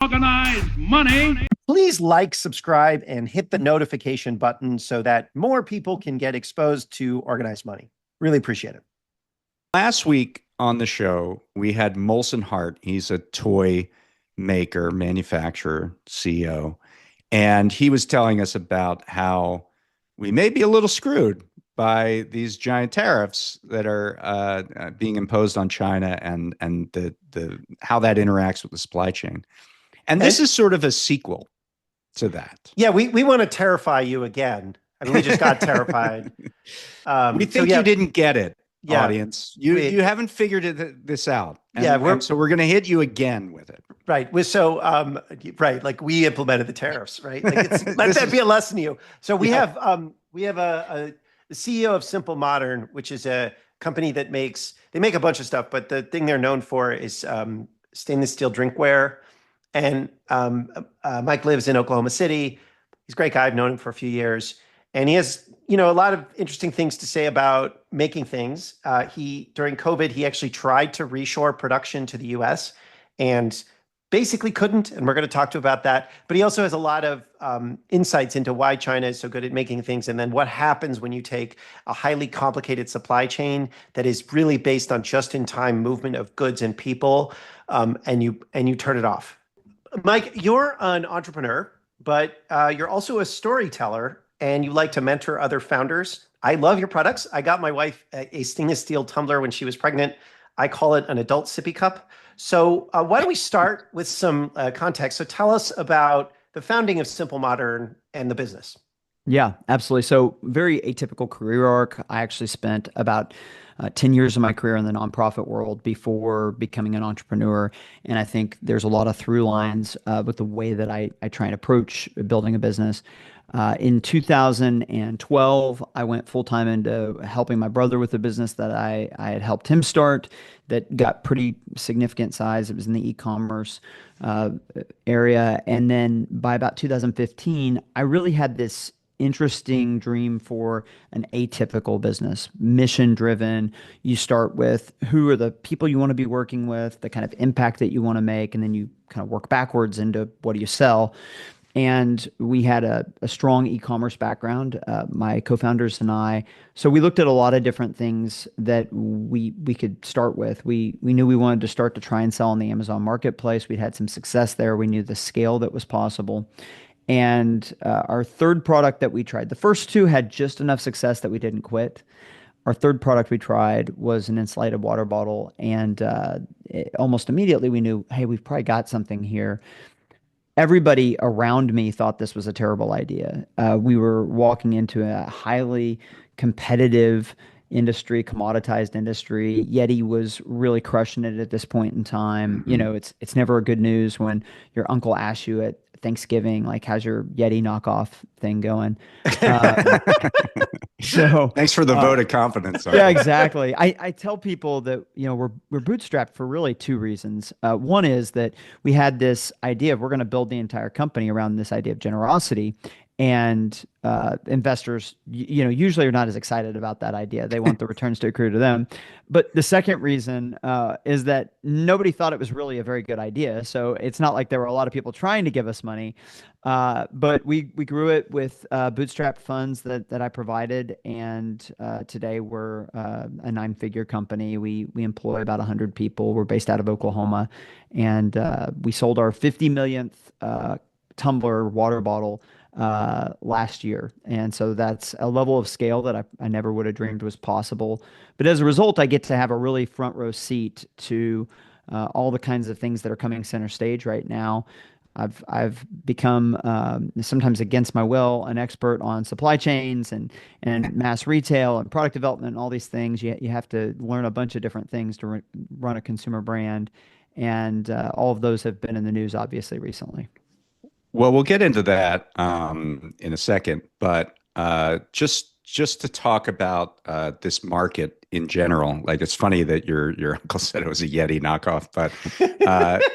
Organized money. Please like, subscribe, and hit the notification button so that more people can get exposed to organized money. Really appreciate it. Last week on the show, we had Molson Hart. He's a toy maker, manufacturer, CEO. And he was telling us about how we may be a little screwed by these giant tariffs that are being imposed on China and the how that interacts with the supply chain. And this is sort of a sequel to that. Yeah, we want to terrify you again. I mean, we just got terrified. We think you didn't get it, Yeah, audience. You haven't figured this out. And, Yeah, so we're going to hit you again with it. right. Right. Like we implemented the tariffs, right? Like let that be a lesson to you. So we have the CEO of Simple Modern, which is a company that they make a bunch of stuff, but the thing they're known for is stainless steel drinkware. And Mike lives in Oklahoma City. He's a great guy. I've known him for a few years. And he has, a lot of interesting things to say about making things. During COVID, he actually tried to reshore production to the US and basically couldn't. And we're going to talk to him about that. But he also has a lot of insights into why China is so good at making things. And then what happens when you take a highly complicated supply chain that is really based on just-in-time movement of goods and people, and you turn it off. Mike, you're an entrepreneur, but you're also a storyteller and you like to mentor other founders. I love your products. I got my wife a stainless steel tumbler when she was pregnant. I call it an adult sippy cup. So why don't we start with some context? So tell us about the founding of Simple Modern and the business. Yeah, absolutely. So very atypical career arc. I actually spent about 10 years of my career in the nonprofit world before becoming an entrepreneur. And I think there's a lot of through lines with the way that I try and approach building a business. In 2012, I went full time into helping my brother with a business that I had helped him start that got pretty significant size. It was in the e-commerce area. And then by about 2015, I really had this interesting dream for an atypical business, mission driven. You start with who are the people you want to be working with, the kind of impact that you want to make, and then you kind of work backwards into what do you sell. And we had a strong e-commerce background, my co-founders and I. So we looked at a lot of different things that we could start with. We knew we wanted to start to try and sell on the Amazon marketplace. We'd had some success there. We knew the scale that was possible. And our third product that we tried, the first two had just enough success that we didn't quit. Our third product we tried was an insulated water bottle. And almost immediately we knew, hey, we've probably got something here. Everybody around me thought this was a terrible idea. We were walking into a highly competitive industry, commoditized industry. Yeti was really crushing it at this point in time. Mm-hmm. It's never a good news when your uncle asks you at Thanksgiving, like, how's your Yeti knockoff thing going? So thanks for the vote of confidence. Yeah, exactly. I tell people that, we're bootstrapped for really two reasons. One is that we had this idea of we're going to build the entire company around this idea of generosity. And investors, usually are not as excited about that idea. They want the returns to accrue to them. But the second reason is that nobody thought it was really a very good idea. So it's not like there were a lot of people trying to give us money. But we grew it with bootstrap funds that I provided. And today we're a 9-figure company. We employ about 100 people. We're based out of Oklahoma. And we sold our 50 millionth tumbler water bottle last year. And so that's a level of scale that I never would have dreamed was possible. But as a result, I get to have a really front row seat to all the kinds of things that are coming center stage right now. I've become sometimes against my will an expert on supply chains and mass retail and product development and all these things. You have to learn a bunch of different things to run a consumer brand, and all of those have been in the news obviously recently. Well, we'll get into that in a second, but just to talk about this market in general. Like, it's funny that your uncle said it was a Yeti knockoff, but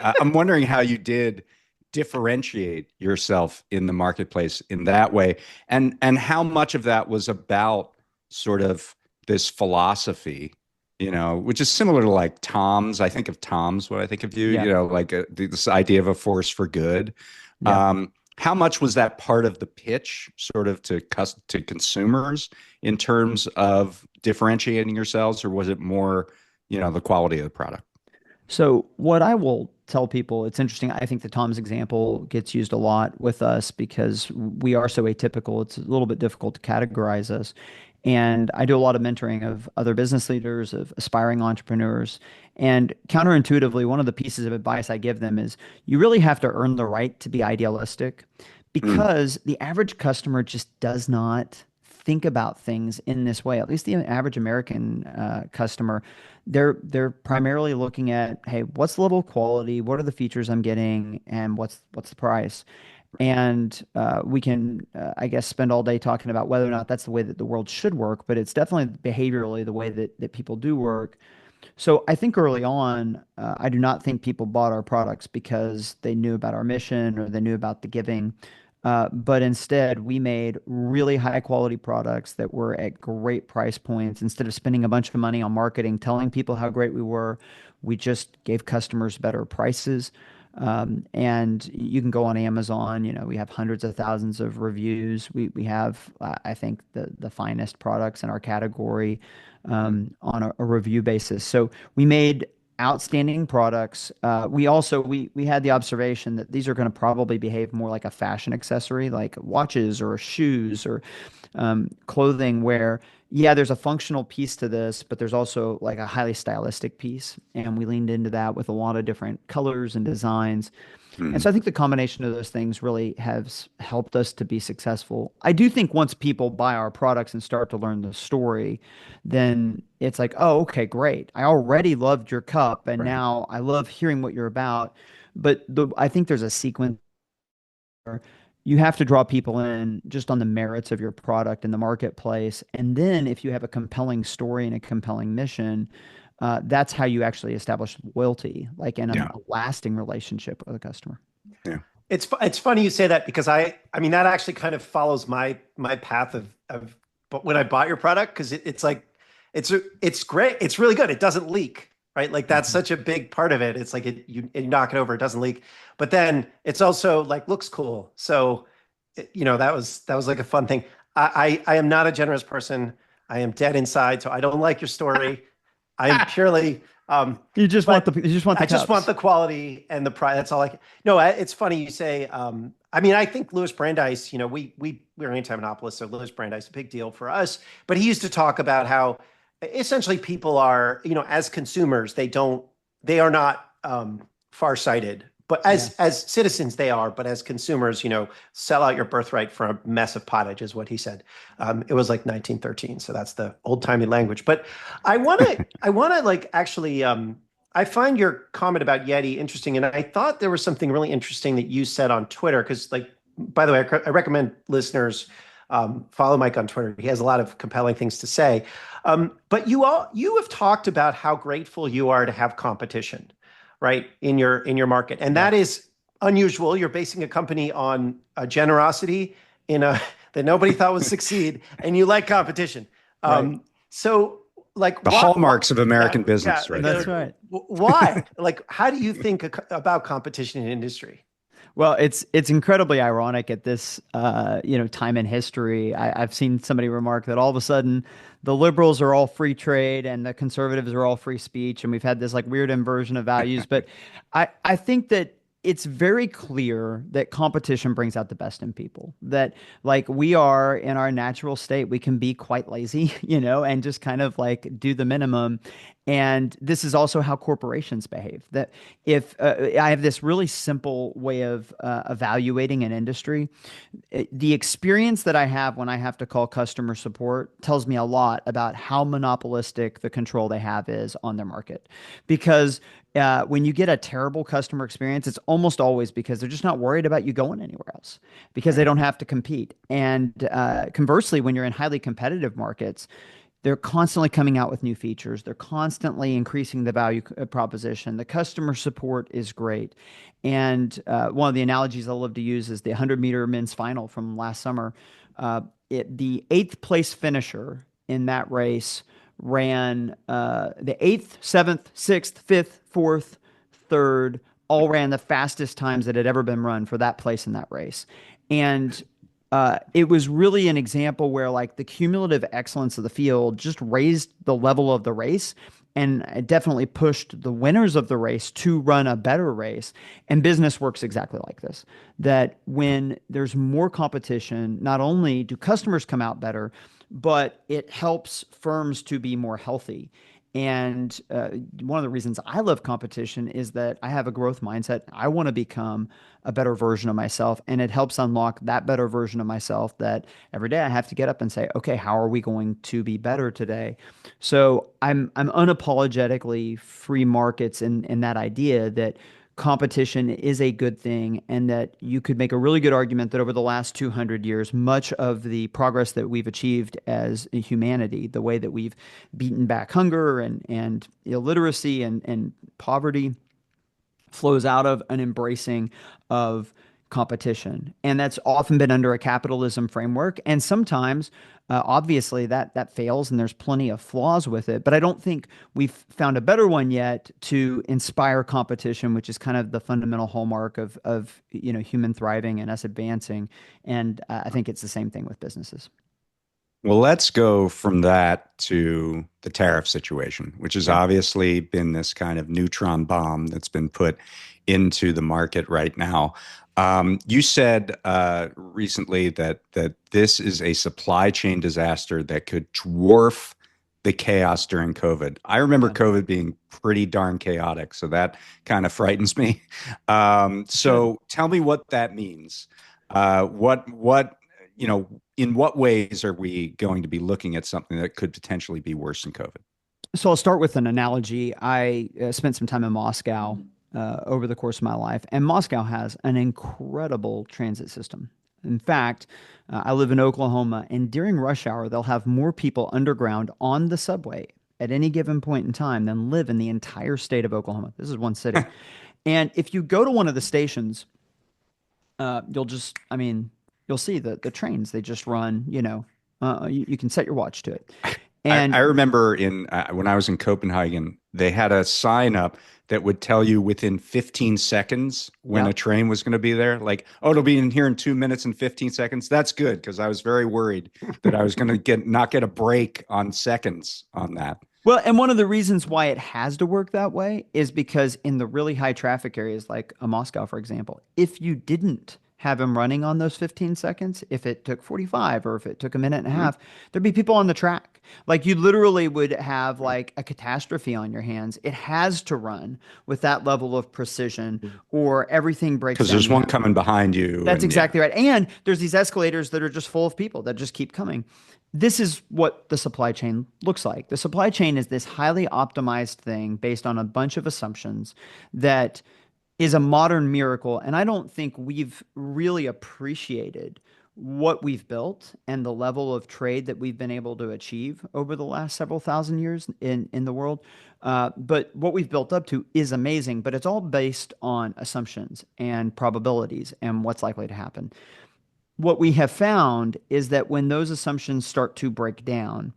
I'm wondering how you did differentiate yourself in the marketplace in that way, and how much of that was about sort of this philosophy which is similar to like Tom's. I think of Tom's when I think of you, Yeah. like this idea of a force for good. Yeah. How much was that part of the pitch sort of to consumers in terms of differentiating yourselves, or was it more, the quality of the product? So what I will tell people, it's interesting. I think the Tom's example gets used a lot with us because we are so atypical. It's a little bit difficult to categorize us. And I do a lot of mentoring of other business leaders, of aspiring entrepreneurs. And counterintuitively, one of the pieces of advice I give them is you really have to earn the right to be idealistic Mm, because the average customer just does not think about things in this way. At least the average American customer, they're primarily looking at, hey, what's the level of quality? What are the features I'm getting? And what's the price? And we can, I guess, spend all day talking about whether or not that's the way that the world should work, but it's definitely behaviorally the way that people do work. So I think early on, I do not think people bought our products because they knew about our mission or they knew about the giving. But instead, we made really high quality products that were at great price points. Instead of spending a bunch of money on marketing, telling people how great we were, we just gave customers better prices. And you can go on Amazon, we have hundreds of thousands of reviews. We have, I think, the finest products in our category on a review basis. So we made outstanding products. We had the observation that these are going to probably behave more like a fashion accessory, like watches or shoes or clothing, where yeah, there's a functional piece to this, but there's also like a highly stylistic piece, and we leaned into that with a lot of different colors and designs. And mm, so I think the combination of those things really has helped us to be successful. I do think once people buy our products and start to learn the story, then it's like, oh, okay, great. I already loved your cup, and right. now I love hearing what you're about. But I think there's a sequence where you have to draw people in just on the merits of your product in the marketplace. And then if you have a compelling story and a compelling mission, that's how you actually establish loyalty, like in a Yeah. lasting relationship with a customer. Yeah. It's funny you say that because I mean that actually kind of follows my path of but when I bought your product because it's like it's great, it's really good, it doesn't leak, right? Like that's Mhm. such a big part of it. It's like you knock it over, it doesn't leak, but then it's also like looks cool. So that was like a fun thing. I am not a generous person. I am dead inside, so I don't like your story. I am purely but You just want the I just want cups. the quality and the price. That's all I can. No, it's funny you say. I mean, I think Louis Brandeis. We're anti-monopolist, so Louis Brandeis a big deal for us. But he used to talk about how essentially people are, as consumers, they are not far-sighted. But Yeah. as citizens, they are. But as consumers, sell out your birthright for a mess of pottage, is what he said. It was like 1913, so that's the old-timey language. But I want to like actually. I find your comment about Yeti interesting, and I thought there was something really interesting that you said on Twitter. Because, like, by the way, I recommend listeners follow Mike on Twitter. He has a lot of compelling things to say. But you have talked about how grateful you are to have competition, right, in your market, and Yeah. that is unusual. You're basing a company on a generosity in a that nobody thought would succeed, and you like competition. Right. So, like, The what, hallmarks of yeah, American yeah, business, like, right That's there. right. why? Like, how do you think about competition in industry? Well, it's incredibly ironic at this time in history. I've seen somebody remark that all of a sudden the liberals are all free trade and the conservatives are all free speech, and we've had this like weird inversion of values. But I think that it's very clear that competition brings out the best in people. That like we are in our natural state, we can be quite lazy, and just kind of like do the minimum. And this is also how corporations behave. That if I have this really simple way of evaluating an industry, the experience that I have when I have to call customer support tells me a lot about how monopolistic the control they have is on their market. Because when you get a terrible customer experience, it's almost always because they're just not worried about you going anywhere else because they Right. don't have to compete. And conversely, when you're in highly competitive markets, they're constantly coming out with new features. They're constantly increasing the value proposition. The customer support is great. And one of the analogies I love to use is the 100-meter men's final from last summer. The eighth place finisher in that race ran the 8th, 7th, 6th, 5th, 4th, 3rd, all ran the fastest times that had ever been run for that place in that race. And it was really an example where like the cumulative excellence of the field just raised the level of the race, and it definitely pushed the winners of the race to run a better race. And business works exactly like this, that when there's more competition, not only do customers come out better, but it helps firms to be more healthy. And one of the reasons I love competition is that I have a growth mindset. I want to become a better version of myself, and it helps unlock that better version of myself that every day I have to get up and say, okay, how are we going to be better today? So I'm unapologetically free markets in that idea that competition is a good thing, and that you could make a really good argument that over the last 200 years, much of the progress that we've achieved as a humanity, the way that we've beaten back hunger and illiteracy and poverty, flows out of an embracing of competition. And that's often been under a capitalism framework. And sometimes, obviously, that fails and there's plenty of flaws with it. But I don't think we've found a better one yet to inspire competition, which is kind of the fundamental hallmark of human thriving and us advancing. And I think it's the same thing with businesses. Well, let's go from that to the tariff situation, which has obviously been this kind of neutron bomb that's been put into the market right now. You said recently that this is a supply chain disaster that could dwarf the chaos during COVID. I remember COVID being pretty darn chaotic, so that kind of frightens me. So tell me what that means. In what ways are we going to be looking at something that could potentially be worse than COVID? So I'll start with an analogy. I spent some time in Moscow over the course of my life, and Moscow has an incredible transit system. In fact, I live in Oklahoma, and during rush hour, they'll have more people underground on the subway at any given point in time than live in the entire state of Oklahoma. This is one city. And if you go to one of the stations, you'll see the trains, they just run, you can set your watch to it. And I remember when I was in Copenhagen, they had a sign up that would tell you within 15 seconds when a train was going to be there. Like, oh, it'll be in here in 2 minutes and 15 seconds. That's good, because I was very worried that I was going to not get a break on seconds on that. Well, and one of the reasons why it has to work that way is because in the really high traffic areas like Moscow, for example, if you didn't have him running on those 15 seconds, if it took 45 or if it took a minute and a half, there'd be people on the track. Like you literally would have like a catastrophe on your hands. It has to run with that level of precision or everything breaks down. Because there's one coming behind you. That's exactly right. And there's these escalators that are just full of people that just keep coming. This is what the supply chain looks like. The supply chain is this highly optimized thing based on a bunch of assumptions that is a modern miracle. And I don't think we've really appreciated what we've built and the level of trade that we've been able to achieve over the last several thousand years in the world. But what we've built up to is amazing, but it's all based on assumptions and probabilities and what's likely to happen. What we have found is that when those assumptions start to break down,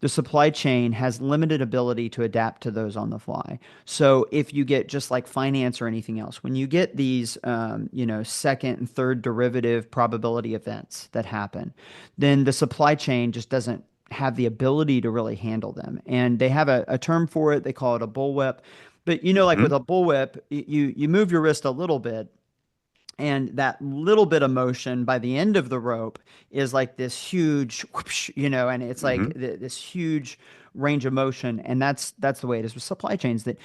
the supply chain has limited ability to adapt to those on the fly. So if you get just like finance or anything else, when you get these, second and third derivative probability events that happen, then the supply chain just doesn't have the ability to really handle them. And they have a term for it. They call it a bullwhip. But like with a bullwhip, you move your wrist a little bit, and that little bit of motion by the end of the rope is like this huge, whoosh, and it's like this huge range of motion. And that's the way it is with supply chains, that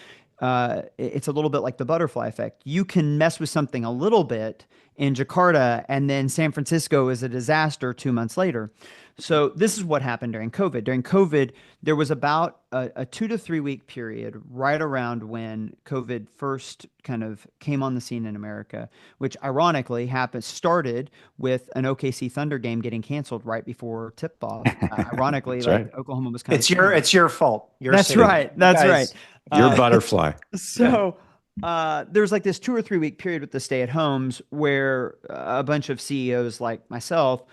it's a little bit like the butterfly effect. You can mess with something a little bit in Jakarta, and then San Francisco is a disaster 2 months later. So this is what happened during COVID. During COVID, there was about a 2 to 3 week period right around when COVID first kind of came on the scene in America, which ironically started with an OKC Thunder game getting canceled right before tip off. Ironically, right. Oklahoma was kind of it's your fault. That's right. That's right. You're butterfly. So there's like this 2 or 3 week period with the stay at homes where a bunch of CEOs like myself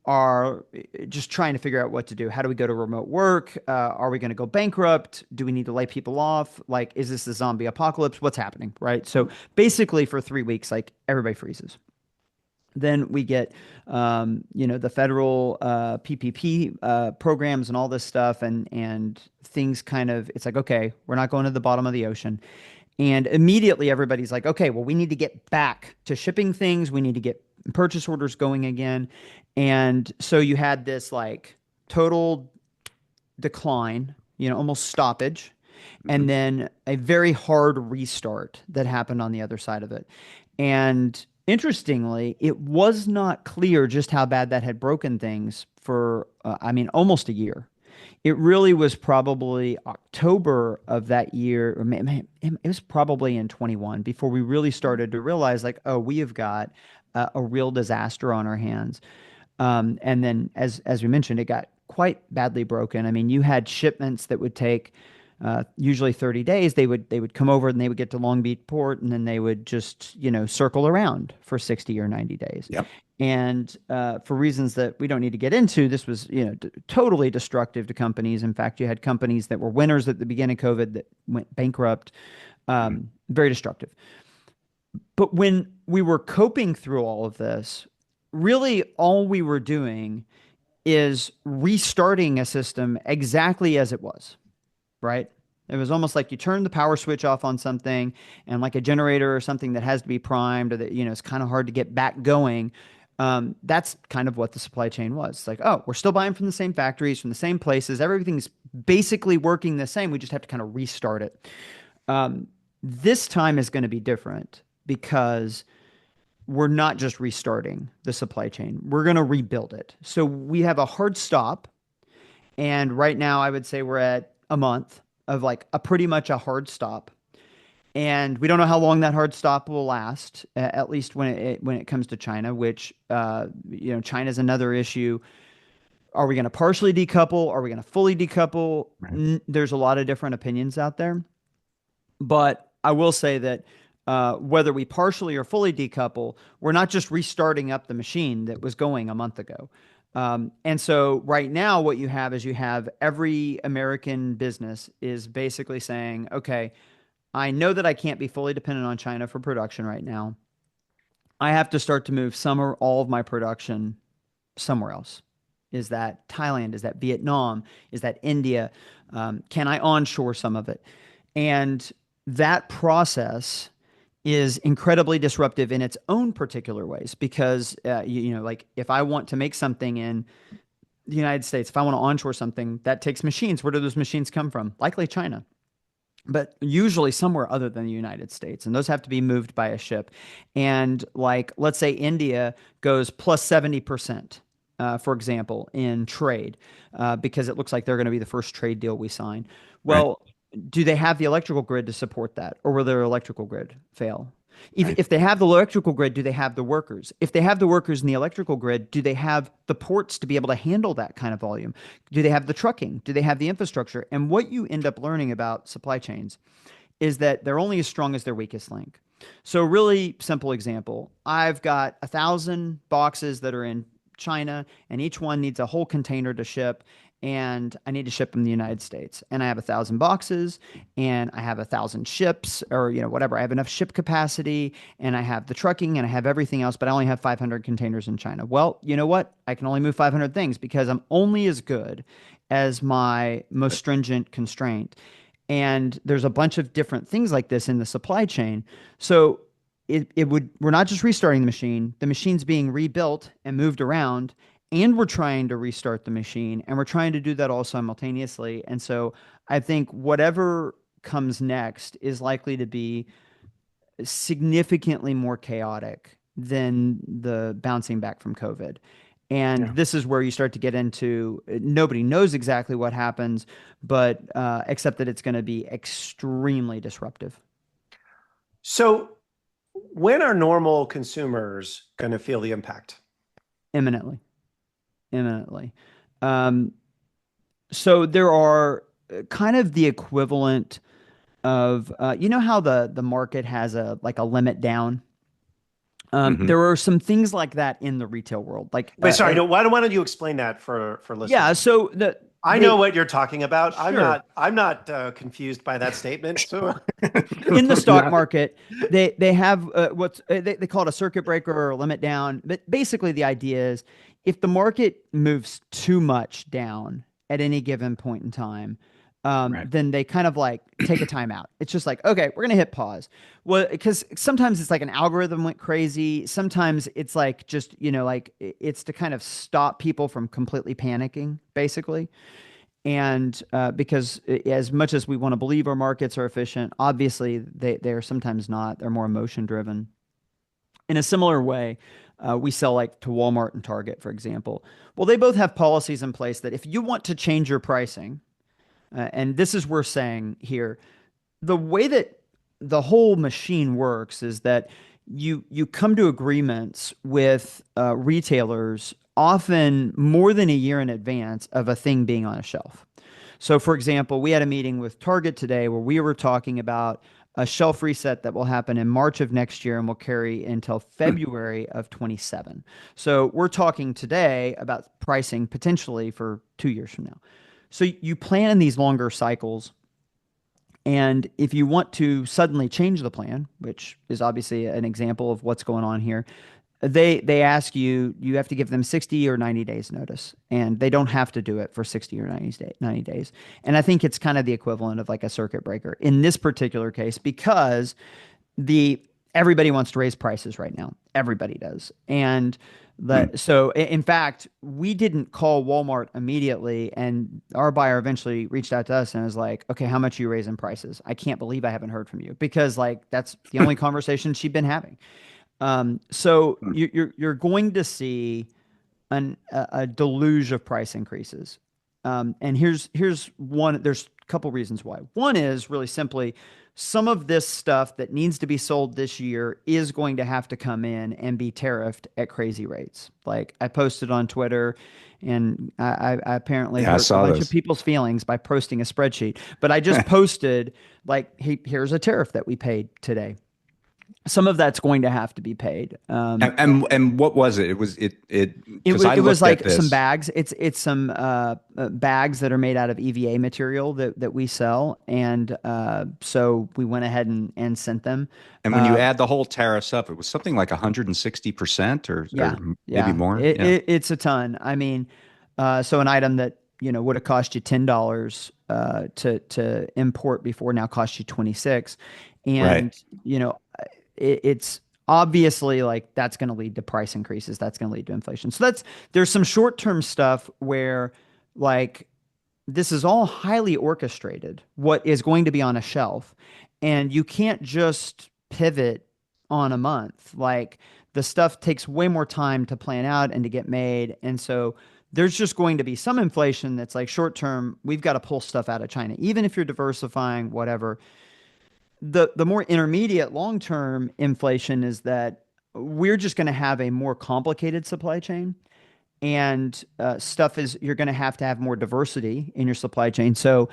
are just trying to figure out what to do. How do we go to remote work? Are we going to go bankrupt? Do we need to lay people off? Like, is this the zombie apocalypse? What's happening? Right. So basically, for 3 weeks, like everybody freezes. Then we get, the federal PPP programs and all this stuff, and things kind of. It's like, okay, we're not going to the bottom of the ocean, and immediately everybody's like, okay, well, we need to get back to shipping things. We need to get purchase orders going again. And so you had this like total decline, almost stoppage, and then a very hard restart that happened on the other side of it. And interestingly, it was not clear just how bad that had broken things for, almost a year. It really was probably October of that year, or it was probably in 21 before we really started to realize, like, oh, we have got a real disaster on our hands. And then, as we mentioned, it got quite badly broken. I mean, you had shipments that would take usually 30 days. They would come over and they would get to Long Beach port, and then they would just circle around for 60 or 90 days. Yep. And for reasons that we don't need to get into, this was totally destructive to companies. In fact, you had companies that were winners at the beginning of COVID that went bankrupt. Very destructive. But when we were coping through all of this, really all we were doing is restarting a system exactly as it was, right? It was almost like you turn the power switch off on something, and like a generator or something that has to be primed, or that, it's kind of hard to get back going. That's kind of what the supply chain was. It's like, oh, we're still buying from the same factories, from the same places. Everything's basically working the same. We just have to kind of restart it. This time is going to be different because we're not just restarting the supply chain. We're going to rebuild it. So we have a hard stop. And right now, I would say we're at a month of like a pretty much a hard stop. And we don't know how long that hard stop will last, at least when it comes to China, which, China's another issue. Are we going to partially decouple? Are we going to fully decouple? Right. There's a lot of different opinions out there. But I will say that whether we partially or fully decouple, we're not just restarting up the machine that was going a month ago. And so right now, what you have is every American business is basically saying, okay, I know that I can't be fully dependent on China for production right now. I have to start to move some or all of my production somewhere else. Is that Thailand? Is that Vietnam? Is that India? Can I onshore some of it? And that process is incredibly disruptive in its own particular ways, because like if I want to make something in the United States, if I want to onshore something, that takes machines. Where do those machines come from? Likely China, but usually somewhere other than the United States. And those have to be moved by a ship. And like, let's say India goes plus 70%, for example, in trade, because it looks like they're going to be the first trade deal we sign. Well, right. Do they have the electrical grid to support that? Or will their electrical grid fail? If they have the electrical grid, do they have the workers? If they have the workers in the electrical grid, do they have the ports to be able to handle that kind of volume? Do they have the trucking? Do they have the infrastructure? And what you end up learning about supply chains is that they're only as strong as their weakest link. So really simple example, I've got 1,000 boxes that are in China, and each one needs a whole container to ship. And I need to ship them to the United States. And I have 1,000 boxes, and I have 1,000 ships, or whatever. I have enough ship capacity, and I have the trucking, and I have everything else, but I only have 500 containers in China. Well, you know what? I can only move 500 things because I'm only as good as my most stringent constraint. And there's a bunch of different things like this in the supply chain. So we're not just restarting the machine's being rebuilt and moved around. And we're trying to restart the machine, and we're trying to do that all simultaneously. And so I think whatever comes next is likely to be significantly more chaotic than the bouncing back from COVID. And this is where you start to get into, nobody knows exactly what happens, but except that it's going to be extremely disruptive. So when are normal consumers going to feel the impact? Imminently. So there are kind of the equivalent of, how the market has a limit down. Mhm. There are some things like that in the retail world. Like, Wait, sorry. No, why don't you explain that for yeah, listeners? so I know what you're talking about. sure. I'm not confused by that statement. So In the stock Yeah. market, they have they call it a circuit breaker or a limit down. But basically, the idea is if the market moves too much down at any given point in time, Right. then they kind of like take a timeout. It's just like, okay, we're gonna hit pause. Well, because sometimes it's like an algorithm went crazy. Sometimes it's like just like it's to kind of stop people from completely panicking, basically. And because as much as we want to believe our markets are efficient, obviously they are sometimes not. They're more emotion driven. In a similar way, we sell like to Walmart and Target, for example. Well, they both have policies in place that if you want to change your pricing, and this is worth saying here, the way that the whole machine works is that you come to agreements with retailers often more than a year in advance of a thing being on a shelf. So, for example, we had a meeting with Target today where we were talking about a shelf reset that will happen in March of next year and will carry until Hmm. February of 27. So, we're talking today about pricing potentially for 2 years from now. So, you plan in these longer cycles. And if you want to suddenly change the plan, which is obviously an example of what's going on here, they ask you, you have to give them 60 or 90 days notice, and they don't have to do it for 60 or 90 days. And I think it's kind of the equivalent of like a circuit breaker in this particular case, because the everybody wants to raise prices right now. Everybody does. And Hmm. in fact, we didn't call Walmart immediately, and our buyer eventually reached out to us and was like, okay, how much are you raising prices? I can't believe I haven't heard from you, because like that's the only conversation she'd been having. So Hmm. you're going to see a deluge of price increases. And here's one. There's a couple reasons why. One is really simply some of this stuff that needs to be sold this year is going to have to come in and be tariffed at crazy rates. Like I posted on Twitter, and I apparently Yeah, I hurt a saw bunch of this. people's feelings by posting a spreadsheet. But I just posted like, hey, here's a tariff that we paid today. Some of that's going to have to be paid. And what was it? It was because I It was looked at like some this. bags. It's some bags that are made out of EVA material that we sell, and so we went ahead and sent them. And when you Uh, add the whole tariffs up, it was something like 160% or yeah, maybe yeah, more. Yeah. it's a ton. I mean, so an item that would have cost you $10 to import before now costs you 26, Right. and it's obviously like that's going to lead to price increases. That's going to lead to inflation. So there's some short term stuff where like this is all highly orchestrated, what is going to be on a shelf, and you can't just pivot on a month. Like the stuff takes way more time to plan out and to get made. And so there's just going to be some inflation that's like short term, we've got to pull stuff out of China, even if you're diversifying, whatever. The more intermediate long term inflation is that we're just going to have a more complicated supply chain, and stuff is you're going to have more diversity in your supply chain. So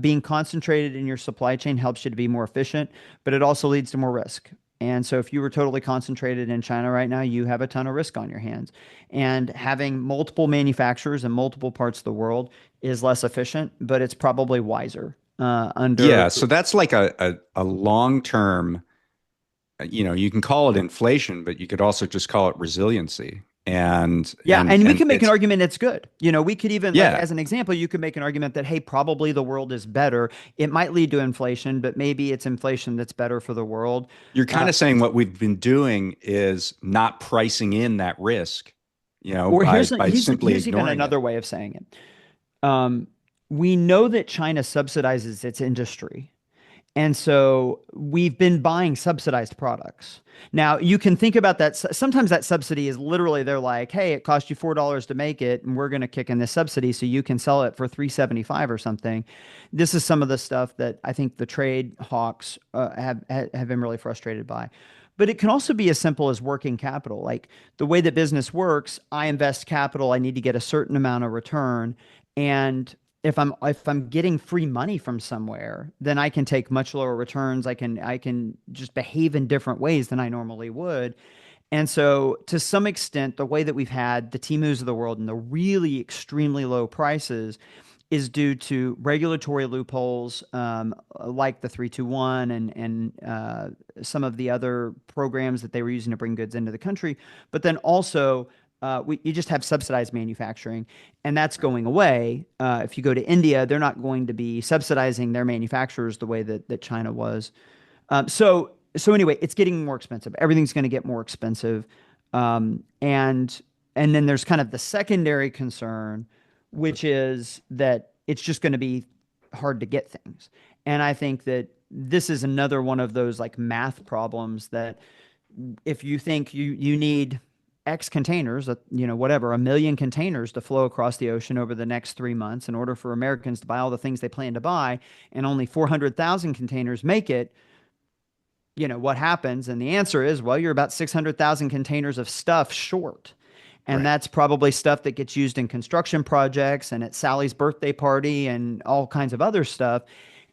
being concentrated in your supply chain helps you to be more efficient, but it also leads to more risk. And so if you were totally concentrated in China right now, you have a ton of risk on your hands. And having multiple manufacturers in multiple parts of the world is less efficient, but it's probably wiser under. Yeah. So that's like a long term, you can call it inflation, but you could also just call it resiliency. And Yeah, and and we and can make an it's argument it's good. We could even like yeah, as an example, you could make an argument that hey, probably the world is better. It might lead to inflation, but maybe it's inflation that's better for the world. you're kind of saying what we've been doing is not pricing in that risk, Or by simply here's even ignoring it. another way of saying it. Um, we know that China subsidizes its industry. And so we've been buying subsidized products. Now you can think about that. Sometimes that subsidy is literally they're like, "Hey, it cost you $4 to make it, and we're going to kick in this subsidy so you can sell it for 375 or something." This is some of the stuff that I think the trade hawks have been really frustrated by. But it can also be as simple as working capital. Like the way that business works, I invest capital, I need to get a certain amount of return, and if I'm getting free money from somewhere, then I can take much lower returns. I can just behave in different ways than I normally would. And so, to some extent, the way that we've had the Temus of the world and the really extremely low prices is due to regulatory loopholes, like the 321 and some of the other programs that they were using to bring goods into the country. But then also, you just have subsidized manufacturing, and that's going away. If you go to India, they're not going to be subsidizing their manufacturers the way that China was. So anyway, it's getting more expensive. Everything's going to get more expensive, and then there's kind of the secondary concern, which is that it's just going to be hard to get things. And I think that this is another one of those like math problems that if you think you need X containers, whatever, 1 million containers to flow across the ocean over the next 3 months in order for Americans to buy all the things they plan to buy, and only 400,000 containers make it, what happens? And the answer is, well, you're about 600,000 containers of stuff short. And Right. that's probably stuff that gets used in construction projects and at Sally's birthday party and all kinds of other stuff.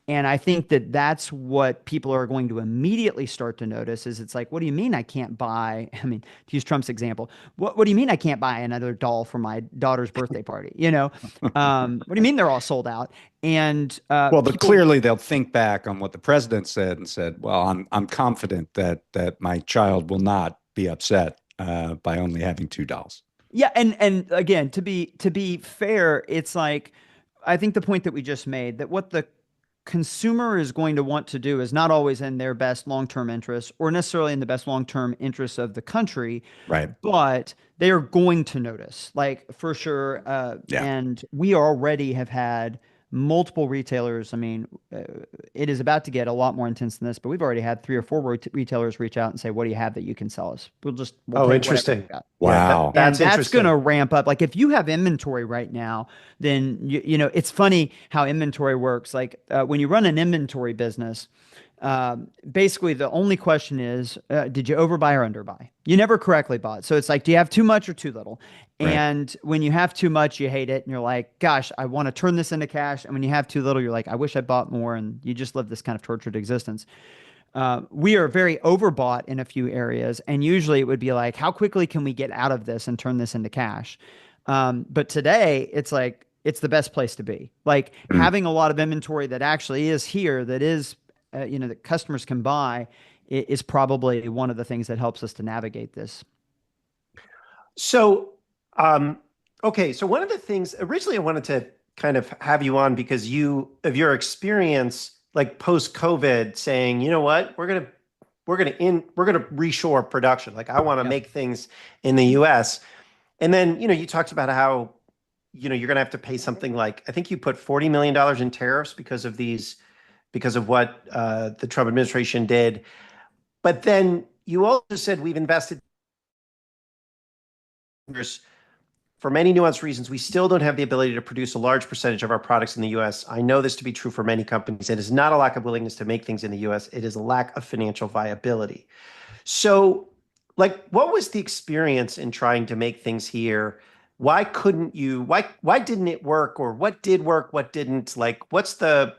And I think that that's what people are going to immediately start to notice is it's like, what do you mean I can't buy? I mean, to use Trump's example, what do you mean I can't buy another doll for my daughter's birthday party? What do you mean they're all sold out? And Well, people, clearly they'll think back on what the president said and said, "Well, I'm confident that my child will not be upset by only having $2." yeah, and again, to be fair, it's like I think the point that we just made that what the consumer is going to want to do is not always in their best long-term interests or necessarily in the best long-term interests of the country, Right. but they are going to notice, like for sure. Yeah. And we already have had multiple retailers. I mean, it is about to get a lot more intense than this, but we've already had 3 or 4 retailers reach out and say, "What do you have that you can sell us? We'll Oh, take whatever interesting. you got." Yeah, Wow. that's And that's interesting. going to ramp up. Like if you have inventory right now, then it's funny how inventory works. Like when you run an inventory business, basically the only question is, did you overbuy or underbuy? You never correctly bought. So it's like, do you have too much or too little? Right. And when you have too much, you hate it. And you're like, gosh, I want to turn this into cash. And when you have too little, you're like, I wish I bought more. And you just live this kind of tortured existence. We are very overbought in a few areas. And usually it would be like, how quickly can we get out of this and turn this into cash? But today it's like, it's the best place to be. Like Mm. having a lot of inventory that actually is here, that is, that customers can buy is probably one of the things that helps us to navigate this. So, okay. So one of the things originally I wanted to kind of have you on because of your experience, like post COVID, saying, you know what, we're gonna reshore production. Like I want to Yeah. make things in the U.S. And then you talked about how you're gonna have to pay something like I think you put $40 million in tariffs because of what the Trump administration did. But then you also said we've invested for many nuanced reasons. We still don't have the ability to produce a large percentage of our products in the US. I know this to be true for many companies. It is not a lack of willingness to make things in the US. It is a lack of financial viability. So, like, what was the experience in trying to make things here? Why couldn't you? Why didn't it work? Or what did work? What didn't? Like, what's the,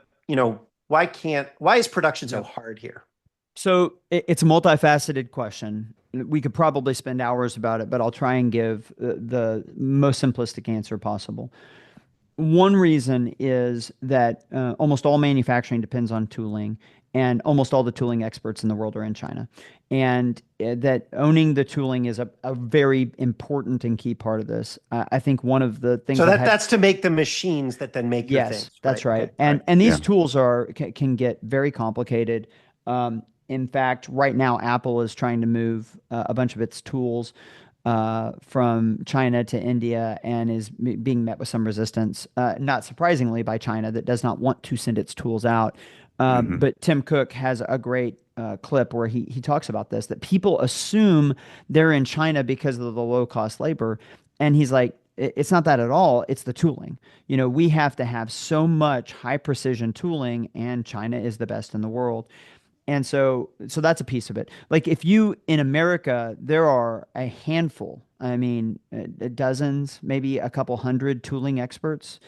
why is production so Yeah. hard here? So it's a multifaceted question. We could probably spend hours about it, but I'll try and give the most simplistic answer possible. One reason is that almost all manufacturing depends on tooling, and almost all the tooling experts in the world are in China. And that owning the tooling is a very important and key part of this. I think one of the things So I've had. that's to make the machines that then make your Yes, things, that's right? right. Okay. All right. And these Yeah. tools can get very complicated. In fact, right now Apple is trying to move a bunch of its tools from China to India and is being met with some resistance, not surprisingly by China that does not want to send its tools out. Mhm. But Tim Cook has a great clip where he talks about this, that people assume they're in China because of the low cost labor. And he's like, it's not that at all. It's the tooling. We have to have so much high precision tooling, and China is the best in the world. And so that's a piece of it. Like if you in America, there are a handful, I mean, dozens, maybe a couple hundred tooling experts.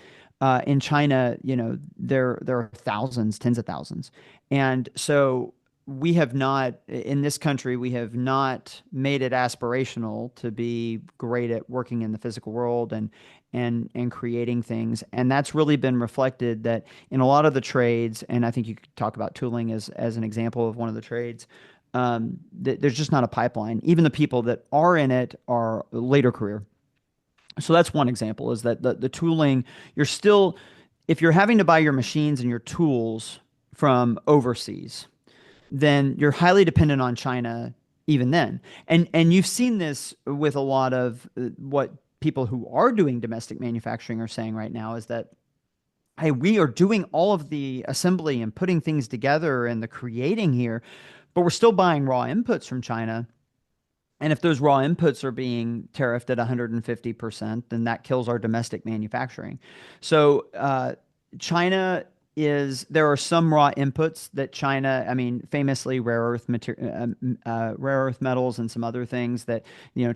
In China, there are thousands, tens of thousands. And so we have not, in this country, we have not made it aspirational to be great at working in the physical world and creating things. And that's really been reflected that in a lot of the trades, and I think you could talk about tooling as an example of one of the trades, there's just not a pipeline. Even the people that are in it are later career. So that's one example, is that the tooling, you're still, if you're having to buy your machines and your tools from overseas, then you're highly dependent on China even then. And you've seen this with a lot of what people who are doing domestic manufacturing are saying right now, is that, hey, we are doing all of the assembly and putting things together and the creating here, but we're still buying raw inputs from China. And if those raw inputs are being tariffed at 150%, then that kills our domestic manufacturing. So China there are some raw inputs that China, I mean, famously rare earth metals and some other things that,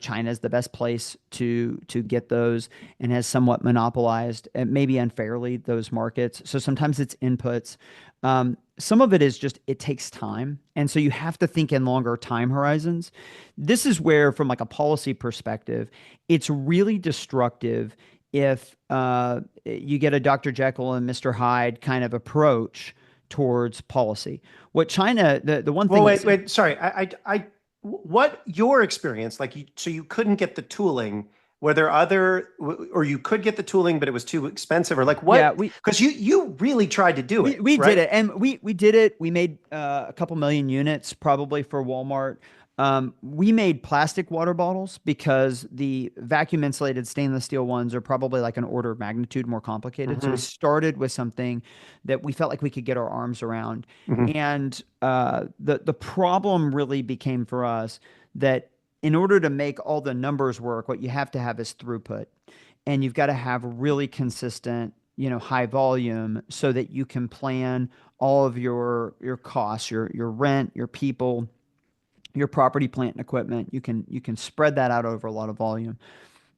China is the best place to get those, and has somewhat monopolized, maybe unfairly, those markets. So sometimes it's inputs. Some of it is just, it takes time. And so you have to think in longer time horizons. This is where, from like a policy perspective, it's really destructive if you get a Dr. Jekyll and Mr. Hyde kind of approach towards policy. What China, the one thing. Well, wait, sorry. What your experience, so you couldn't get the tooling. Were there or you could get the tooling, but it was too expensive, or like what? Yeah, because you really tried to do it. We right? did it, and we did it. We made a couple million units probably for Walmart. We made plastic water bottles because the vacuum insulated stainless steel ones are probably like an order of magnitude more complicated. So we started with something that we felt like we could get our arms around. And the problem really became for us that in order to make all the numbers work, what you have to have is throughput. And you've got to have really consistent, high volume, so that you can plan all of your costs, your rent, your people, your property, plant, and equipment. You can spread that out over a lot of volume.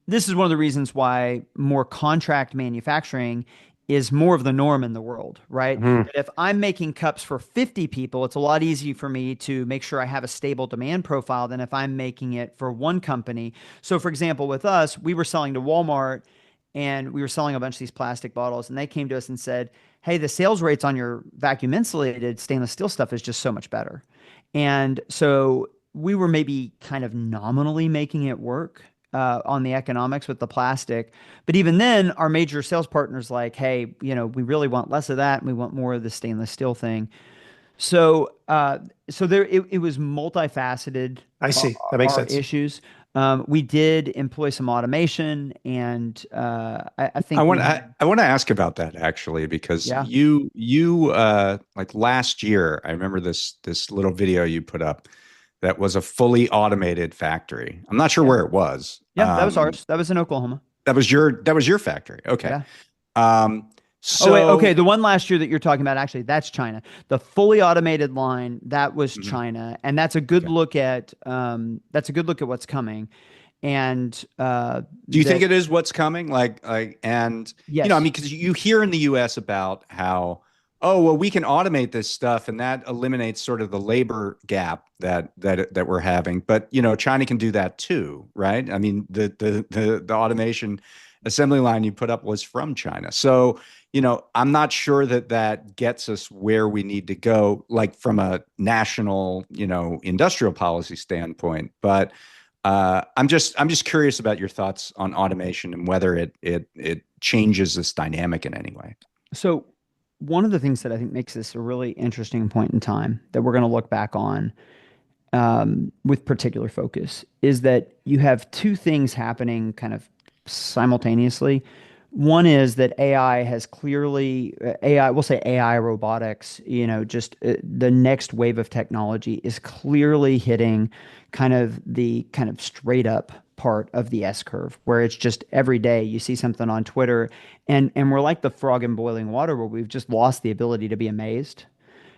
This is one of the reasons why more contract manufacturing is more of the norm in the world, right? That if I'm making cups for 50 people, it's a lot easier for me to make sure I have a stable demand profile than if I'm making it for one company. So for example, with us, we were selling to Walmart, and we were selling a bunch of these plastic bottles, and they came to us and said, hey, the sales rates on your vacuum insulated stainless steel stuff is just so much better. And so we were maybe kind of nominally making it work on the economics with the plastic. But even then, our major sales partners like, hey, we really want less of that, and we want more of the stainless steel thing. So there, it was multifaceted. I see. That makes sense. Issues. We did employ some automation, and I think I want to ask about that, actually, because you like last year, I remember this little video you put up that was a fully automated factory. I'm not sure where it was. Yeah, that was ours. That was in Oklahoma. That was your factory. Okay. Yeah. So wait, okay. The one last year that you're talking about, actually, that's China. The fully automated line, that was China, and that's a good look at what's coming. And do you think it is what's coming? And yes. I mean, because you hear in the U.S. about how, oh, well, we can automate this stuff, and that eliminates sort of the labor gap that we're having. But China can do that too, right? I mean, the automation assembly line you put up was from China. So, I'm not sure that gets us where we need to go, like from a national, industrial policy standpoint. But I'm just curious about your thoughts on automation and whether it changes this dynamic in any way. So one of the things that I think makes this a really interesting point in time that we're going to look back on with particular focus is that you have two things happening kind of simultaneously. One is that AI has clearly, we'll say AI robotics, just the next wave of technology is clearly hitting kind of the kind of straight up part of the S curve, where it's just every day you see something on Twitter and we're like the frog in boiling water, where we've just lost the ability to be amazed.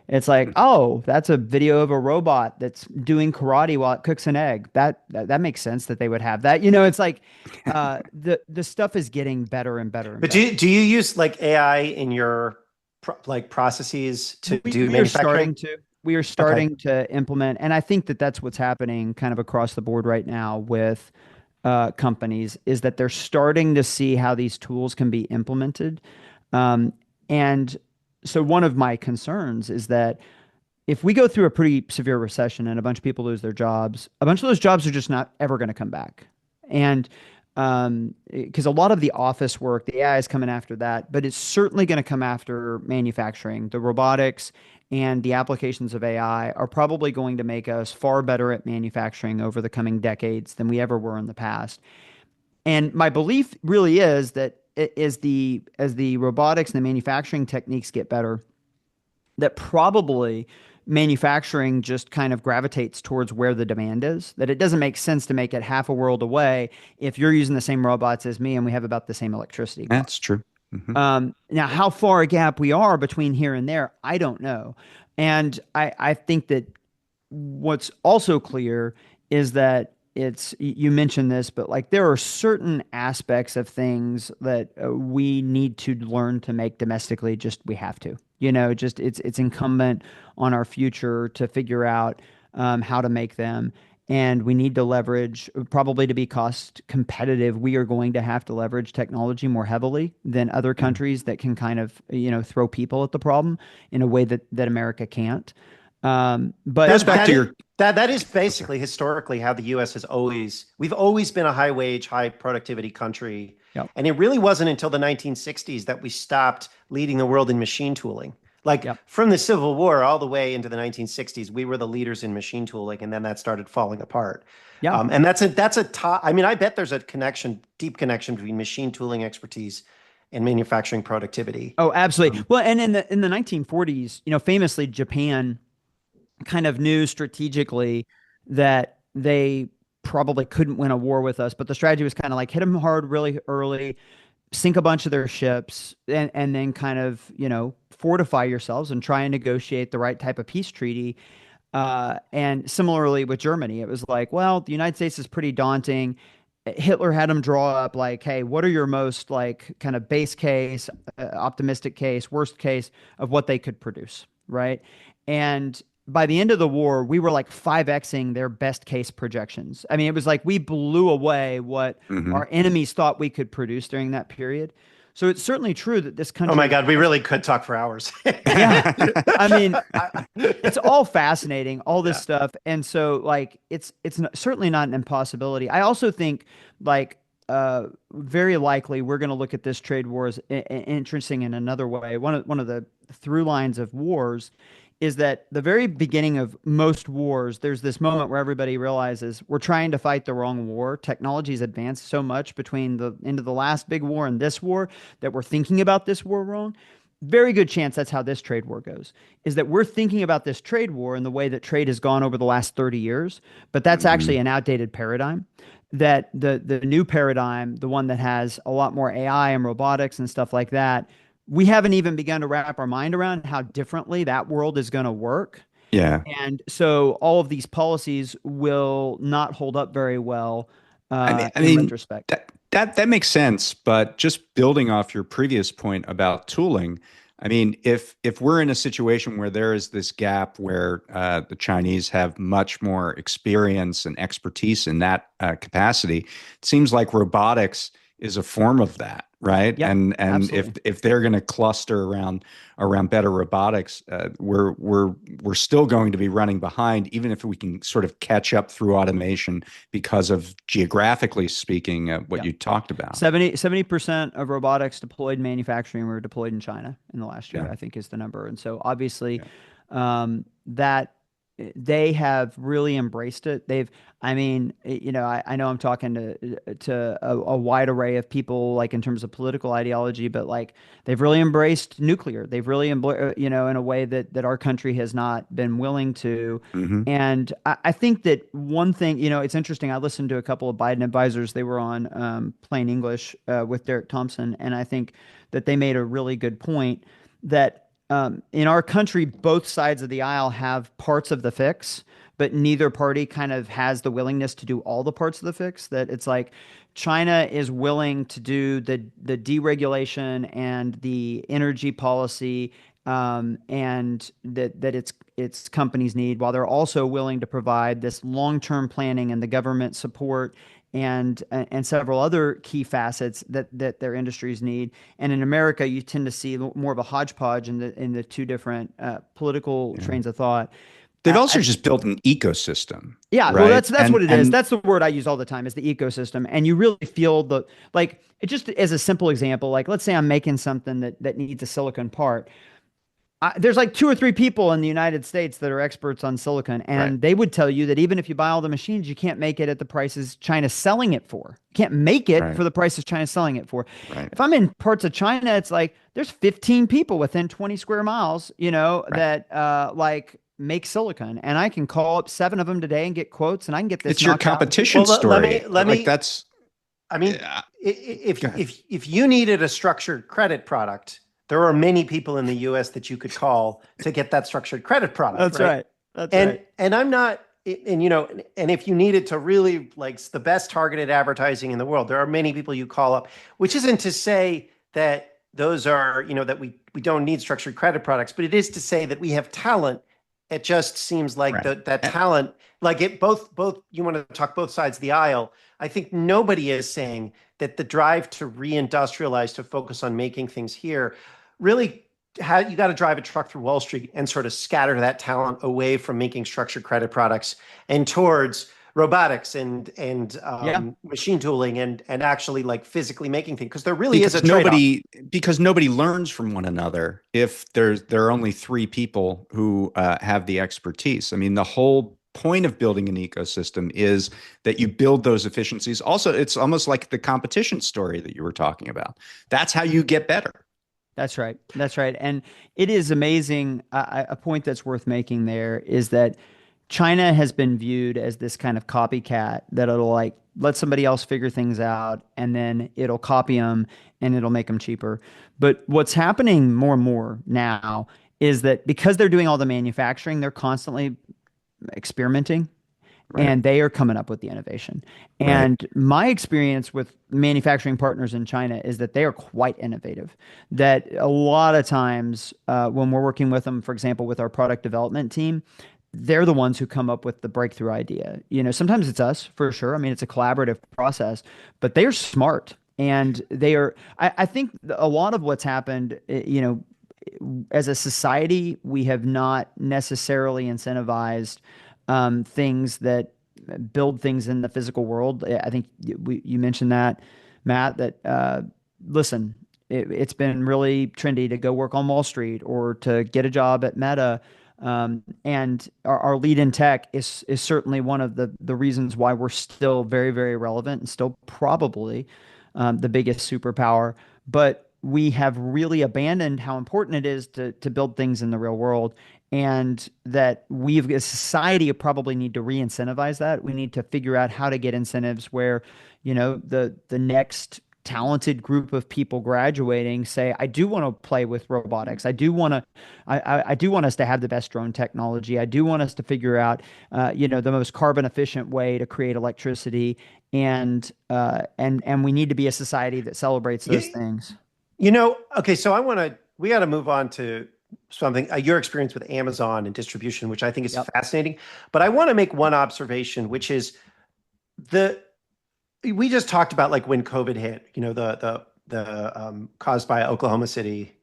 It's like, oh, that's a video of a robot that's doing karate while it cooks an egg. That makes sense that they would have that. It's like the stuff is getting better and better. But do you use like AI in your processes to do manufacturing? We are starting to. We are Okay. starting to implement, and I think that that's what's happening kind of across the board right now with companies, is that they're starting to see how these tools can be implemented. Um, and so one of my concerns is that if we go through a pretty severe recession and a bunch of people lose their jobs, a bunch of those jobs are just not ever going to come back. And because a lot of the office work, the AI is coming after that, but it's certainly going to come after manufacturing. The robotics and the applications of AI are probably going to make us far better at manufacturing over the coming decades than we ever were in the past. And my belief really is that as the robotics and the manufacturing techniques get better, that probably manufacturing just kind of gravitates towards where the demand is, that it doesn't make sense to make it half a world away if you're using the same robots as me and we have about the same electricity That's cost. true. Hmm. Now, how far a gap we are between here and there, I don't know. And I think that what's also clear is that you mentioned this, but like there are certain aspects of things that we need to learn to make domestically. Just we have to, just it's incumbent on our future to figure out how to make them. And we need to leverage, probably to be cost competitive, we are going to have to leverage technology more heavily than other Yeah. countries that can kind of, throw people at the problem in a way that America can't. But Goes That back that to is your. that is Okay. basically historically how the U.S. we've always been a high wage, high productivity country. yep, And it really wasn't until the 1960s that we stopped leading the world in machine tooling. Like yep, from the Civil War all the way into the 1960s, we were the leaders in machine tooling, and then that started falling apart. yeah. And that's a top. I mean, I bet there's a deep connection between machine tooling expertise and manufacturing productivity. Oh, absolutely. Um, Well, and in the 1940s, famously Japan kind of knew strategically that they probably couldn't win a war with us, but the strategy was kind of like hit them hard really early, sink a bunch of their ships, and then kind of, fortify yourselves and try and negotiate the right type of peace treaty. And similarly with Germany, it was like, well, the United States is pretty daunting. Hitler had them draw up like, hey, what are your most like kind of base case, optimistic case, worst case of what they could produce, right? And by the end of the war, we were like 5xing their best case projections. I mean, it was like we blew away what Hmm. our enemies thought we could produce during that period. So it's certainly true that this oh my country God, we has, really could talk for hours. yeah. I mean, it's all fascinating, all this Yeah. stuff, and so like certainly not an impossibility. I also think like very likely we're going to look at this trade war as interesting in another way. One of the through lines of wars is that the very beginning of most wars, there's this moment where everybody realizes we're trying to fight the wrong war. Technology's advanced so much between the end of the last big war and this war that we're thinking about this war wrong. Very good chance that's how this trade war goes, is that we're thinking about this trade war in the way that trade has gone over the last 30 years, but that's Hmm. actually an outdated paradigm. That the new paradigm, the one that has a lot more AI and robotics and stuff like that, we haven't even begun to wrap our mind around how differently that world is going to work. Yeah. And so all of these policies will not hold up very well I in mean retrospect. that makes sense. But just building off your previous point about tooling, I mean, if we're in a situation where there is this gap where the Chinese have much more experience and expertise in that capacity, it seems like robotics is a form of that, right? Yep, And absolutely. if they're going to cluster around better robotics, we're still going to be running behind, even if we can sort of catch up through automation because of geographically speaking, what Yep. you talked about. 70% of robotics deployed in manufacturing were deployed in China in the last year, Yeah, I think is the number. And so obviously, yeah. that they have really embraced it. I mean, I know I'm talking to a wide array of people, like in terms of political ideology, but like they've really embraced nuclear. They've really, in a way that our country has not been willing to. Hmm. And I think that one thing, it's interesting. I listened to a couple of Biden advisors. They were on Plain English with Derek Thompson. And I think that they made a really good point that in our country, both sides of the aisle have parts of the fix, but neither party kind of has the willingness to do all the parts of the fix. That it's like China is willing to do the deregulation and the energy policy and that its companies need, while they're also willing to provide this long-term planning and the government support and several other key facets that their industries need. And in America, you tend to see more of a hodgepodge in the two different political trains of thought. They've also just built an ecosystem. Yeah, right? well, that's what it is. That's the word I use all the time, is the ecosystem. And you really feel like, it just as a simple example, like let's say I'm making something that needs a silicon part. There's like 2 or 3 people in the United States that are experts on silicon, and they would tell you that even if you buy all the machines, you can't make it at the prices China's selling it for. You can't make it for the prices China's selling it for. If I'm in parts of China, it's like there's 15 people within 20 square miles, that like make silicon, and I can call up 7 of them today and get quotes, and I can get this. It's your competition story. Let me. That's. I mean, if you needed a structured credit product, there are many people in the U.S. that you could call to get that structured credit product. That's right. That's right. And I'm not, and if you needed to really like the best targeted advertising in the world, there are many people you call up, which isn't to say that those are, that we don't need structured credit products, but it is to say that we have talent. It just seems like that talent, like it both, you want to talk both sides of the aisle. I think nobody is saying that the drive to reindustrialize, to focus on making things here, really you got to drive a truck through Wall Street and sort of scatter that talent away from making structured credit products and towards robotics and machine tooling and actually like physically making things, because there really is a trade-off. Because nobody learns from one another if there are only 3 people who have the expertise. I mean, the whole point of building an ecosystem is that you build those efficiencies. Also, it's almost like the competition story that you were talking about. That's how you get better. That's right. That's right. And it is amazing. A point that's worth making there is that China has been viewed as this kind of copycat that it'll like let somebody else figure things out and then it'll copy them and it'll make them cheaper. But what's happening more and more now is that because they're doing all the manufacturing, they're constantly experimenting. And they are coming up with the innovation. And my experience with manufacturing partners in China is that they are quite innovative. That a lot of times when we're working with them, for example, with our product development team, they're the ones who come up with the breakthrough idea. Sometimes it's us, for sure. I mean, it's a collaborative process, but they're smart. And they are, I think a lot of what's happened, as a society, we have not necessarily incentivized things that build things in the physical world. I think you mentioned that, Matt, that listen, it's been really trendy to go work on Wall Street or to get a job at Meta. And our lead in tech is certainly one of the reasons why we're still very, very relevant and still probably the biggest superpower. But we have really abandoned how important it is to build things in the real world. And that we as a society probably need to re-incentivize that. We need to figure out how to get incentives where, the next talented group of people graduating say, I do want to play with robotics. I do want us to have the best drone technology. I do want us to figure out, the most carbon efficient way to create electricity. And we need to be a society that celebrates those things. Okay, so we got to move on to something, your experience with Amazon and distribution, which I think is fascinating. But I want to make one observation, which is we just talked about like when COVID hit, the caused by Oklahoma City,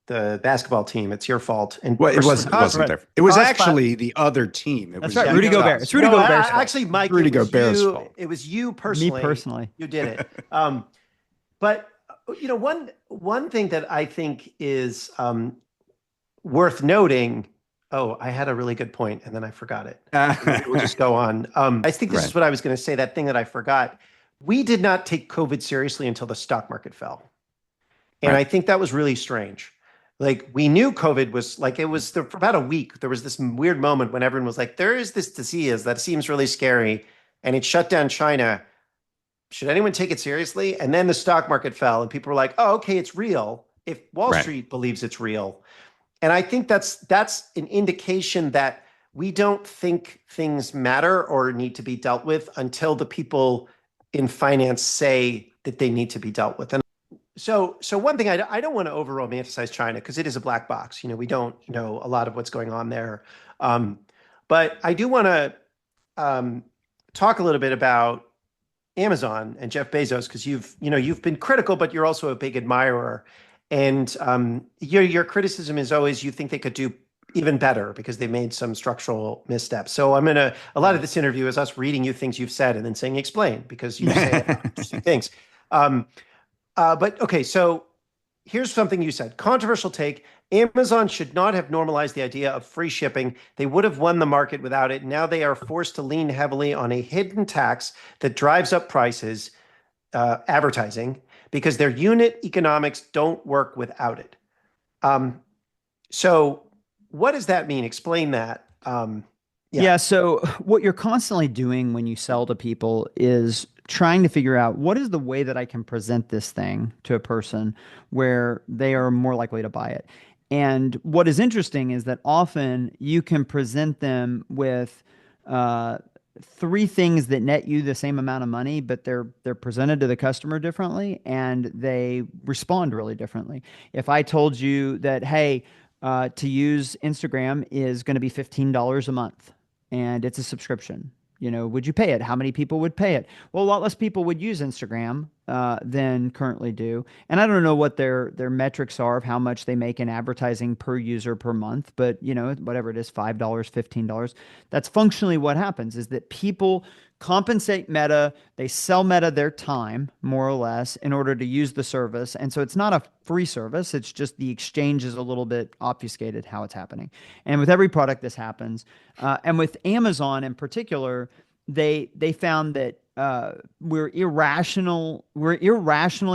the basketball team. It's your fault. And it wasn't there. It was actually the other team. That's right, Rudy Gobert. It's Rudy Gobert's fault. Actually, Mike, Rudy Gobert's fault. It was you personally. Me personally. You did it. But one thing that I think is worth noting. Oh, I had a really good point and then I forgot it. We'll just go on. I think this is what I was going to say, that thing that I forgot. We did not take COVID seriously until the stock market fell. And I think that was really strange. Like we knew COVID was like, it was for about a week. There was this weird moment when everyone was like, there is this disease that seems really scary and it shut down China. Should anyone take it seriously? And then the stock market fell and people were like, oh, okay, it's real. If Wall Street believes it's real. And I think that's an indication that we don't think things matter or need to be dealt with until the people in finance say that they need to be dealt with. And So one thing I don't want to over romanticize China because it is a black box. We don't know a lot of what's going on there. Um, but I do want to um, talk a little bit about Amazon and Jeff Bezos because you've been critical, but you're also a big admirer. And your criticism is always you think they could do even better because they made some structural missteps. So a lot of this interview is us reading you things you've said and then saying explain because you say a lot of interesting things. Um, but okay, so here's something you said. Controversial take. Amazon should not have normalized the idea of free shipping. They would have won the market without it. Now they are forced to lean heavily on a hidden tax that drives up prices, advertising, because their unit economics don't work without it. So what does that mean? Explain that. Yeah. So what you're constantly doing when you sell to people is trying to figure out what is the way that I can present this thing to a person where they are more likely to buy it. And what is interesting is that often you can present them with uh, three things that net you the same amount of money, but they're presented to the customer differently and they respond really differently. If I told you that, hey, to use Instagram is going to be $15 a month and it's a subscription. Would you pay it? How many people would pay it? Well, a lot less people would use Instagram than currently do. And I don't know what their metrics are of how much they make in advertising per user per month, but whatever it is, $5, $15. That's functionally what happens is that people compensate Meta, they sell Meta their time, more or less, in order to use the service. And so it's not a free service, it's just the exchange is a little bit obfuscated how it's happening. And with every product, this happens. And with Amazon in particular, they found that we're irrationally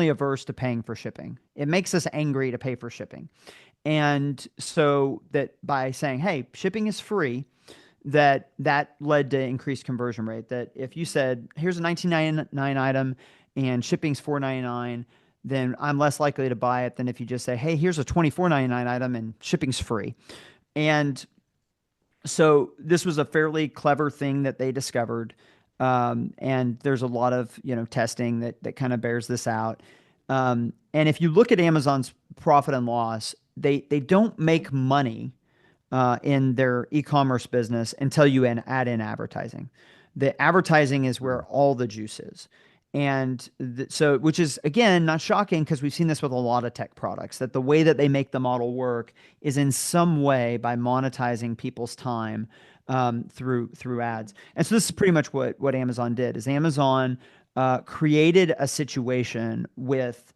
averse to paying for shipping. It makes us angry to pay for shipping. And so that by saying, hey, shipping is free, that led to increased conversion rate. That if you said, here's a $19.99 item and shipping's $4.99, then I'm less likely to buy it than if you just say, hey, here's a $24.99 item and shipping's free. And so this was a fairly clever thing that they discovered. And there's a lot of, testing that kind of bears this out. And if you look at Amazon's profit and loss, they don't make money in their e-commerce business until you add in advertising. The advertising is where all the juice is. And so, which is, again, not shocking because we've seen this with a lot of tech products, that the way that they make the model work is in some way by monetizing people's time through ads. And so this is pretty much what Amazon did, is Amazon created a situation with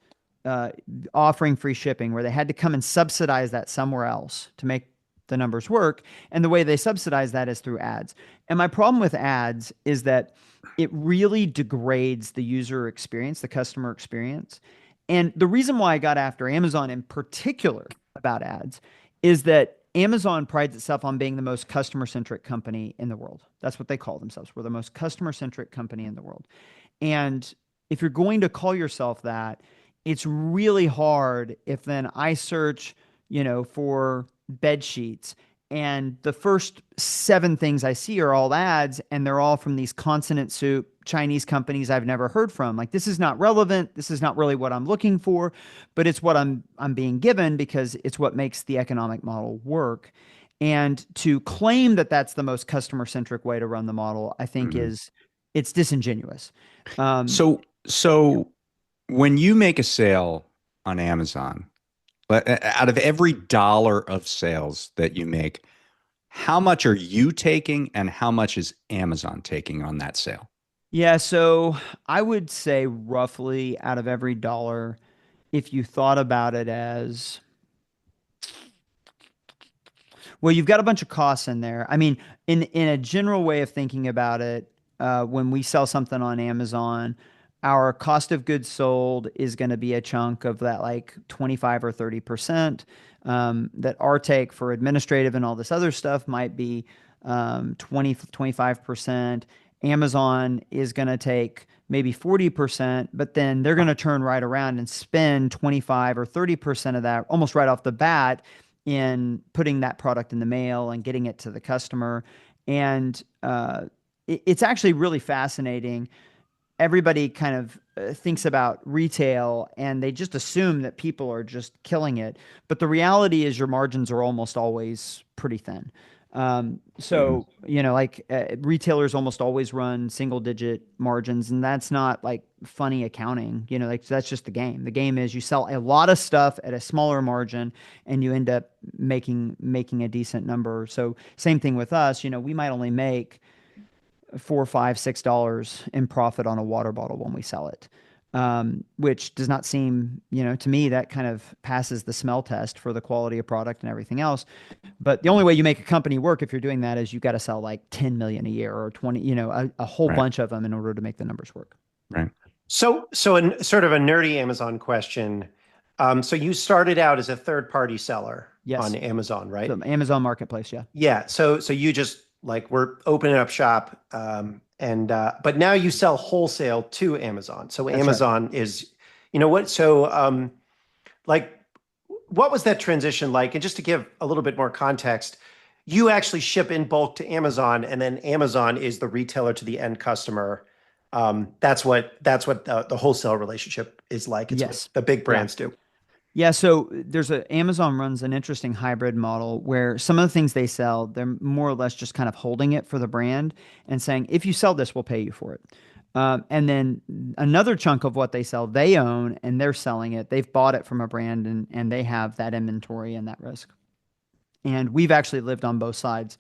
offering free shipping where they had to come and subsidize that somewhere else to make the numbers work. And the way they subsidize that is through ads. And my problem with ads is that it really degrades the user experience, the customer experience. And the reason why I got after Amazon in particular about ads is that Amazon prides itself on being the most customer-centric company in the world. That's what they call themselves. We're the most customer-centric company in the world. And if you're going to call yourself that, it's really hard if then I search, for bed sheets and the first 7 things I see are all ads and they're all from these consonant soup Chinese companies I've never heard from. Like, this is not relevant. This is not really what I'm looking for, but it's what I'm being given because it's what makes the economic model work. And to claim that that's the most customer centric way to run the model, I think it's disingenuous. So when you make a sale on Amazon, out of every dollar of sales that you make, how much are you taking and how much is Amazon taking on that sale? Yeah, so I would say roughly out of every dollar, if you thought about it as, well, you've got a bunch of costs in there. I mean, in a general way of thinking about it, when we sell something on Amazon, our cost of goods sold is going to be a chunk of that, like 25 or 30%. That our take for administrative and all this other stuff might be 25%. Amazon is going to take maybe 40%, but then they're going to turn right around and spend 25 or 30% of that almost right off the bat in putting that product in the mail and getting it to the customer. And it's actually really fascinating. Everybody kind of thinks about retail and they just assume that people are just killing it. But the reality is your margins are almost always pretty thin. So, like retailers almost always run single digit margins, and that's not like funny accounting, like that's just the game. The game is you sell a lot of stuff at a smaller margin and you end up making a decent number. So same thing with us, we might only make $4, $5, $6 in profit on a water bottle when we sell it. Which does not seem, to me, that kind of passes the smell test for the quality of product and everything else. But the only way you make a company work if you're doing that is you got to sell like 10 million a year or 20, a whole bunch of them in order to make the numbers work. Right. So in sort of a nerdy Amazon question. So you started out as a third-party seller on Amazon, right? So Amazon Marketplace, yeah. Yeah. So you just like we're opening up shop, but now you sell wholesale to Amazon. So that's Amazon right. Is, what? So like, what was that transition like? And just to give a little bit more context, you actually ship in bulk to Amazon, and then Amazon is the retailer to the end customer. That's what the wholesale relationship is like. It's what the big brands do. Yeah, so Amazon runs an interesting hybrid model where some of the things they sell, they're more or less just kind of holding it for the brand and saying, if you sell this, we'll pay you for it. And then another chunk of what they sell, they own and they're selling it. They've bought it from a brand and they have that inventory and that risk. And we've actually lived on both sides.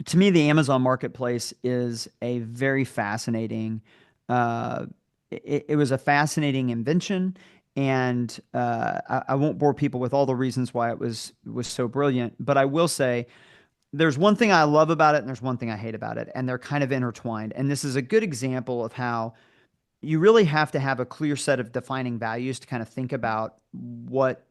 To me, the Amazon Marketplace is a very fascinating, it was a fascinating invention. And I won't bore people with all the reasons why it was so brilliant, but I will say there's one thing I love about it and there's one thing I hate about it, and they're kind of intertwined. And this is a good example of how you really have to have a clear set of defining values to kind of think about what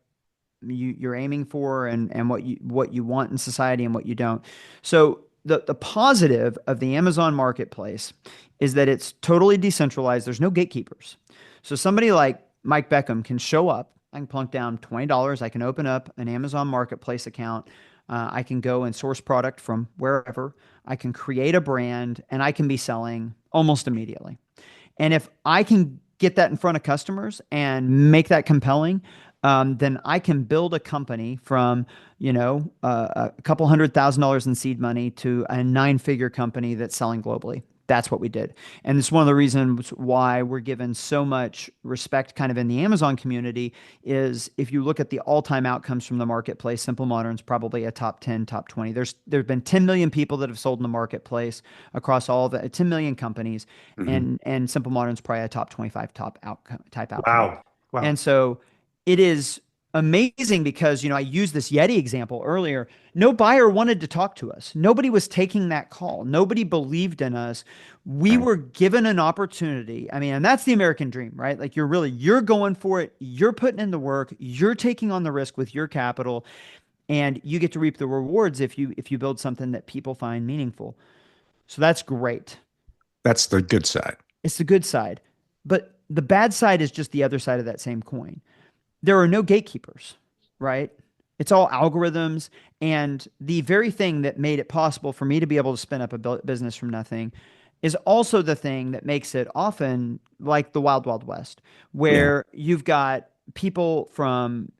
you're aiming for and what you want in society and what you don't. So the positive of the Amazon Marketplace is that it's totally decentralized. There's no gatekeepers. So somebody like Mike Beckham can show up. I can plunk down $20. I can open up an Amazon Marketplace account. I can go and source product from wherever. I can create a brand and I can be selling almost immediately. And if I can get that in front of customers and make that compelling, then I can build a company from, a couple $100,000 in seed money to a 9-figure company that's selling globally. That's what we did. And it's one of the reasons why we're given so much respect kind of in the Amazon community is if you look at the all-time outcomes from the marketplace, Simple Modern's probably a top 10, top 20. There's been 10 million people that have sold in the marketplace across all the 10 million companies. Mm-hmm. And Simple Modern's probably a top 25 type outcome. Wow. And so it is amazing because, I used this Yeti example earlier. No buyer wanted to talk to us. Nobody was taking that call. Nobody believed in us. We were given an opportunity. I mean, and that's the American dream, right? Like you're going for it. You're putting in the work. You're taking on the risk with your capital, and you get to reap the rewards if you build something that people find meaningful. So that's great. That's the good side. It's the good side. But the bad side is just the other side of that same coin. There are no gatekeepers, right? It's all algorithms. And the very thing that made it possible for me to be able to spin up a business from nothing is also the thing that makes it often like the Wild Wild West, where you've got people from,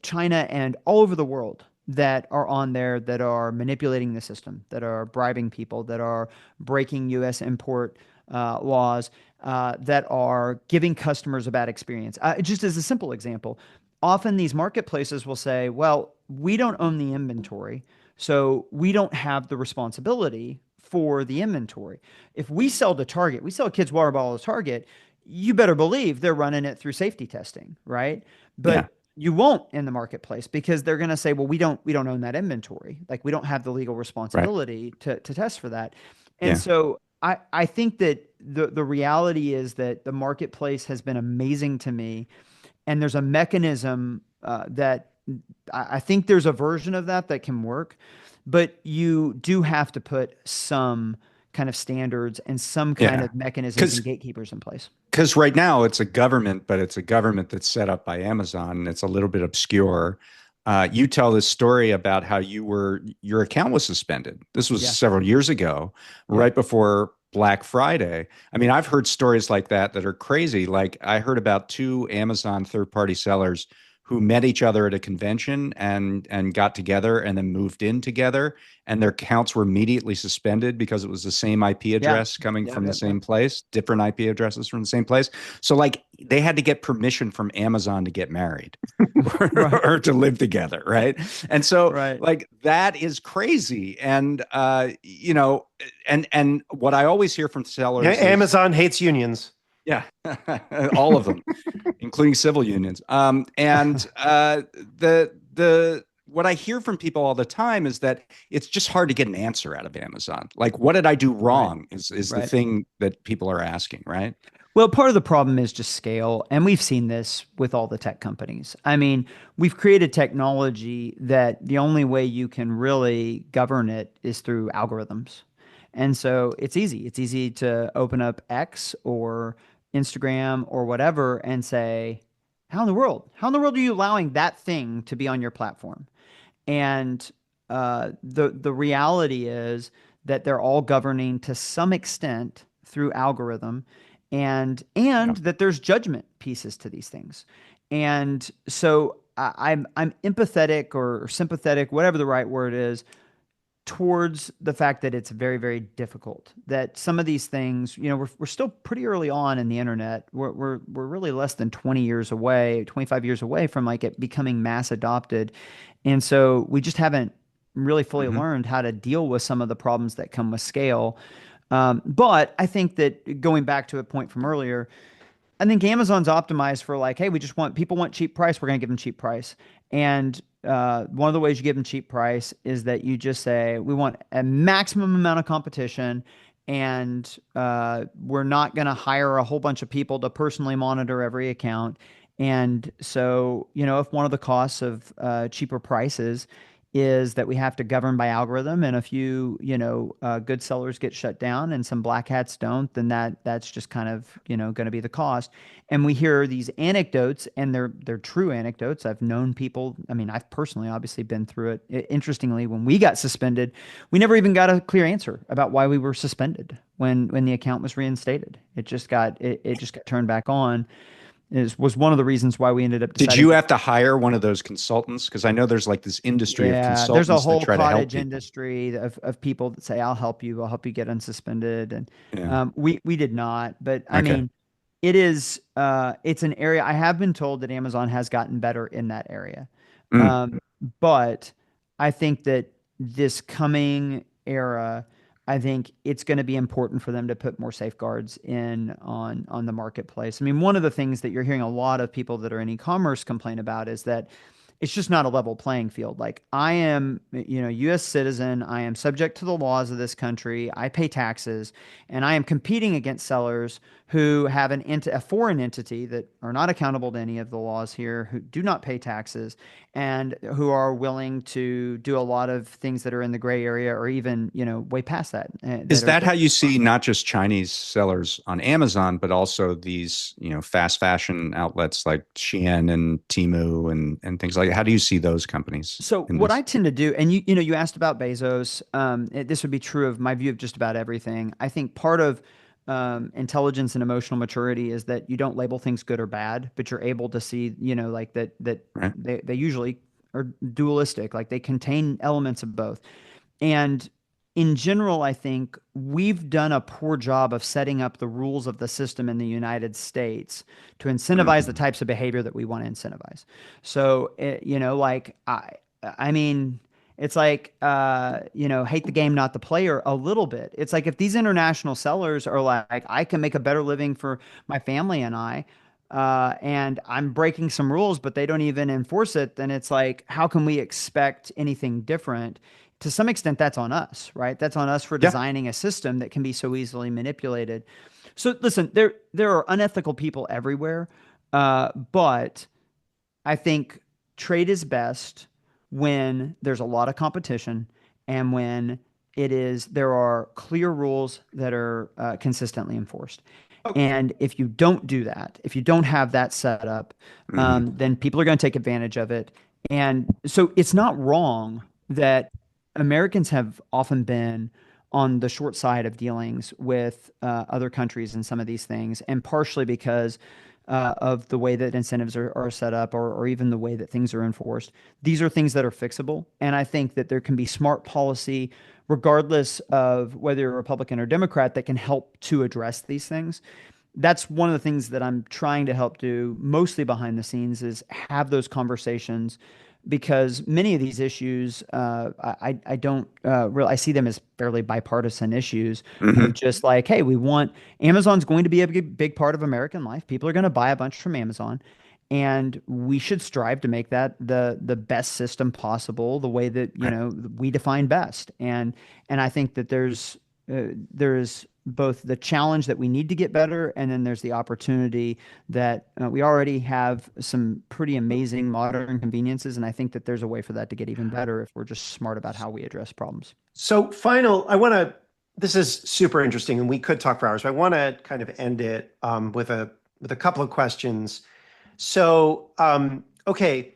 China and all over the world that are on there that are manipulating the system, that are bribing people, that are breaking U.S. import laws, that are giving customers a bad experience. Just as a simple example, often these marketplaces will say, well, we don't own the inventory, so we don't have the responsibility for the inventory. If we sell to Target, we sell a kid's water bottle to Target, you better believe they're running it through safety testing, right? But you won't in the marketplace because they're going to say, well, we don't own that inventory. Like we don't have the legal responsibility to test for that. And so I think that the reality is that the marketplace has been amazing to me. And there's a mechanism that I think there's a version of that can work, but you do have to put some kind of standards and some kind of mechanisms and gatekeepers in place. Because right now it's a government, but it's a government that's set up by Amazon and it's a little bit obscure. You tell this story about how your account was suspended. This was several years ago, right before Black Friday. I mean, I've heard stories like that are crazy. Like I heard about two Amazon third-party sellers who met each other at a convention and got together and then moved in together, and their accounts were immediately suspended because it was the same IP Yeah. address coming from the Yeah. same place, different IP addresses from the same place. So like they had to get permission from Amazon to get married Right. or to live together, right? And so Right. like that is crazy. And and what I always hear from sellers is, Amazon hates unions. yeah, all of them, including civil unions. The what I hear from people all the time is that it's just hard to get an answer out of Amazon. Like, what did I do wrong? Is the Right. thing that people are asking, right? Well, part of the problem is just scale. And we've seen this with all the tech companies. I mean, we've created technology that the only way you can really govern it is through algorithms. And so it's easy. It's easy to open up X or Instagram or whatever and say, how in the world are you allowing that thing to be on your platform? And the reality is that they're all governing to some extent through algorithm, Yeah. and that there's judgment pieces to these things. And so I'm empathetic or sympathetic, whatever the right word is, towards the fact that it's very, very difficult. That some of these things, we're still pretty early on in the internet. We're really less than 20 years away, 25 years away from like it becoming mass adopted. And so we just haven't really fully Mhm. learned how to deal with some of the problems that come with scale. But I think that going back to a point from earlier, I think Amazon's optimized for like, hey, we just want people want cheap price. We're going to give them cheap price. And one of the ways you give them cheap price is that you just say we want a maximum amount of competition, and we're not going to hire a whole bunch of people to personally monitor every account. And so, if one of the costs of cheaper prices is that we have to govern by algorithm, and a few, good sellers get shut down and some black hats don't, then that's just kind of, going to be the cost. And we hear these anecdotes, and they're true anecdotes. I've known people. I mean, I've personally obviously been through it. Interestingly, when we got suspended, we never even got a clear answer about why we were suspended when the account was reinstated. It just got turned back on. Was one of the reasons why we ended up Did deciding you to. have to hire one of those consultants? Because I know there's like this industry of Yeah, there's a consultants that whole try to help cottage people. industry of people that say, I'll help you get unsuspended." And Yeah. we did not. But I Okay. mean, it's an area I have been told that Amazon has gotten better in that area. Mm. Um, but I think that this coming era, I think it's going to be important for them to put more safeguards in on the marketplace. I mean, one of the things that you're hearing a lot of people that are in e-commerce complain about is that it's just not a level playing field. Like I am, U.S. citizen. I am subject to the laws of this country. I pay taxes, and I am competing against sellers who have a foreign entity that are not accountable to any of the laws here, who do not pay taxes, and who are willing to do a lot of things that are in the gray area, or even, way past that. Is that how you see not just Chinese sellers on Amazon, but also these, fast fashion outlets like Shein and Temu and things like that? How do you see those companies So in what I this? tend to do, and you asked about Bezos. This would be true of my view of just about everything. I think part of intelligence and emotional maturity is that you don't label things good or bad, but you're able to see, like that Right. they usually are dualistic, like they contain elements of both. And in general, I think we've done a poor job of setting up the rules of the system in the United States to incentivize the Mhm. types of behavior that we want to incentivize. So, like I mean, it's like, hate the game, not the player a little bit. It's like if these international sellers are like, I can make a better living for my family and and I'm breaking some rules, but they don't even enforce it, then it's like, how can we expect anything different? To some extent, that's on us, right? That's on us for Yeah. designing a system that can be so easily manipulated. So listen, there are unethical people everywhere, but I think trade is best when there's a lot of competition, and when there are clear rules that are consistently enforced. And if you don't do that, if you don't have that set up, Mhm. then people are going to take advantage of it. And so it's not wrong that Americans have often been on the short side of dealings with other countries and some of these things, and partially because of the way that incentives are set up, or even the way that things are enforced. These are things that are fixable. And I think that there can be smart policy, regardless of whether you're a Republican or Democrat, that can help to address these things. That's one of the things that I'm trying to help do mostly behind the scenes, is have those conversations, because many of these issues, I don't really, I see them as fairly bipartisan issues of just like, hey, we want, Amazon's going to be a big part of American life. People are going to buy a bunch from Amazon, and we should strive to make that the best system possible, the way that, we define best. And I think that there's both the challenge that we need to get better, and then there's the opportunity that we already have some pretty amazing modern conveniences. And I think that there's a way for that to get even better if we're just smart about how we address problems. So this is super interesting, and we could talk for hours, but I want to kind of end it with a couple of questions. So, okay,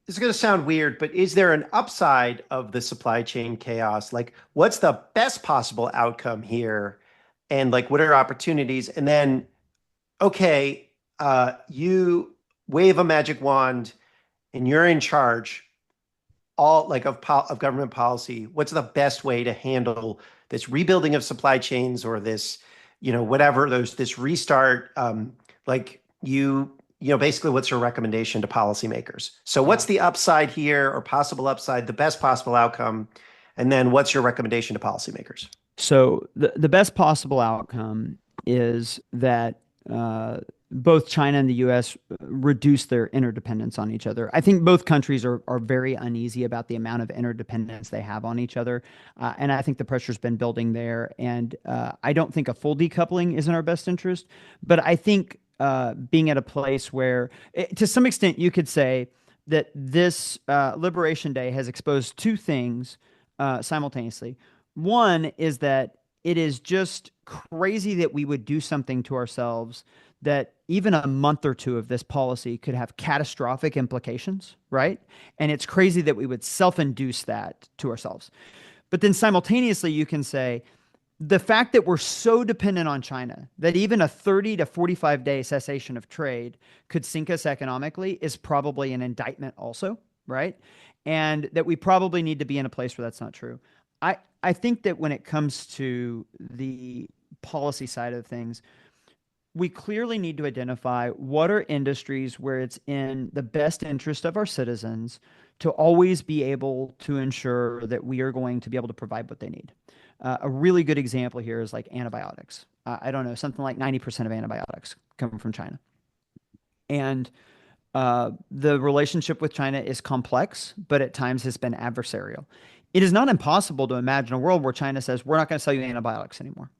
this is going to sound weird, but is there an upside of the supply chain chaos? Like, what's the best possible outcome here? And like, what are opportunities? And then, okay, you wave a magic wand and you're in charge of government policy. What's the best way to handle this rebuilding of supply chains, or this, whatever, this restart, basically what's your recommendation to policymakers? So what's the upside here, or possible upside, the best possible outcome? And then what's your recommendation to policymakers? So the best possible outcome is that both China and the US reduce their interdependence on each other. I think both countries are very uneasy about the amount of interdependence they have on each other. And I think the pressure's been building there. And I don't think a full decoupling is in our best interest, but I think being at a place where, to some extent, you could say that this Liberation Day has exposed two things simultaneously. One is that it is just crazy that we would do something to ourselves, that even a month or two of this policy could have catastrophic implications, right? And it's crazy that we would self-induce that to ourselves. But then simultaneously, you can say, the fact that we're so dependent on China that even a 30 to 45 day cessation of trade could sink us economically is probably an indictment also, right? And that we probably need to be in a place where that's not true. I think that when it comes to the policy side of things, we clearly need to identify what are industries where it's in the best interest of our citizens to always be able to ensure that we are going to be able to provide what they need. A really good example here is like antibiotics. I don't know, something like 90% of antibiotics come from China. And the relationship with China is complex, but at times has been adversarial. It is not impossible to imagine a world where China says, we're not going to sell you antibiotics anymore.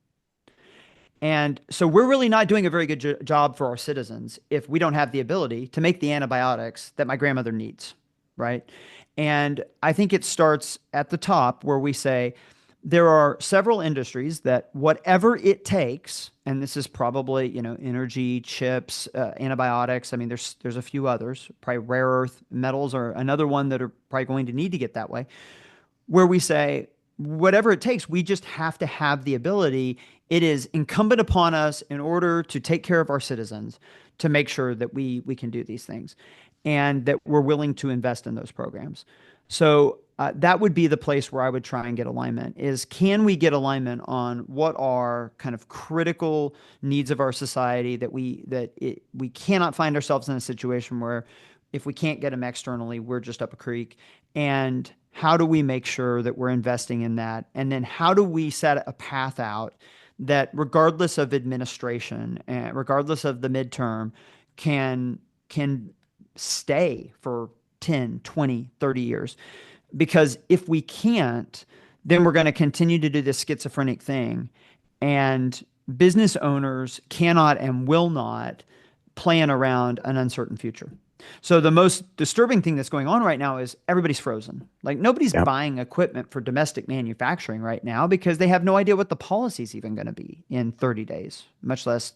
And so we're really not doing a very good job for our citizens if we don't have the ability to make the antibiotics that my grandmother needs, right? And I think it starts at the top, where we say there are several industries that whatever it takes, and this is probably, energy, chips, antibiotics. I mean, there's a few others, probably rare earth metals are another one that are probably going to need to get that way, where we say, whatever it takes, we just have to have the ability. It is incumbent upon us, in order to take care of our citizens, to make sure that we can do these things, and that we're willing to invest in those programs. So that would be the place where I would try and get alignment, is can we get alignment on what are kind of critical needs of our society, that we cannot find ourselves in a situation where if we can't get them externally, we're just up a creek. And how do we make sure that we're investing in that? And then how do we set a path out that, regardless of administration and regardless of the midterm, can stay for 10, 20, 30 years? Because if we can't, then we're going to continue to do this schizophrenic thing. And business owners cannot and will not plan around an uncertain future. So the most disturbing thing that's going on right now is everybody's frozen. Like, nobody's buying equipment for domestic manufacturing right now because they have no idea what the policy is even going to be in 30 days, much less,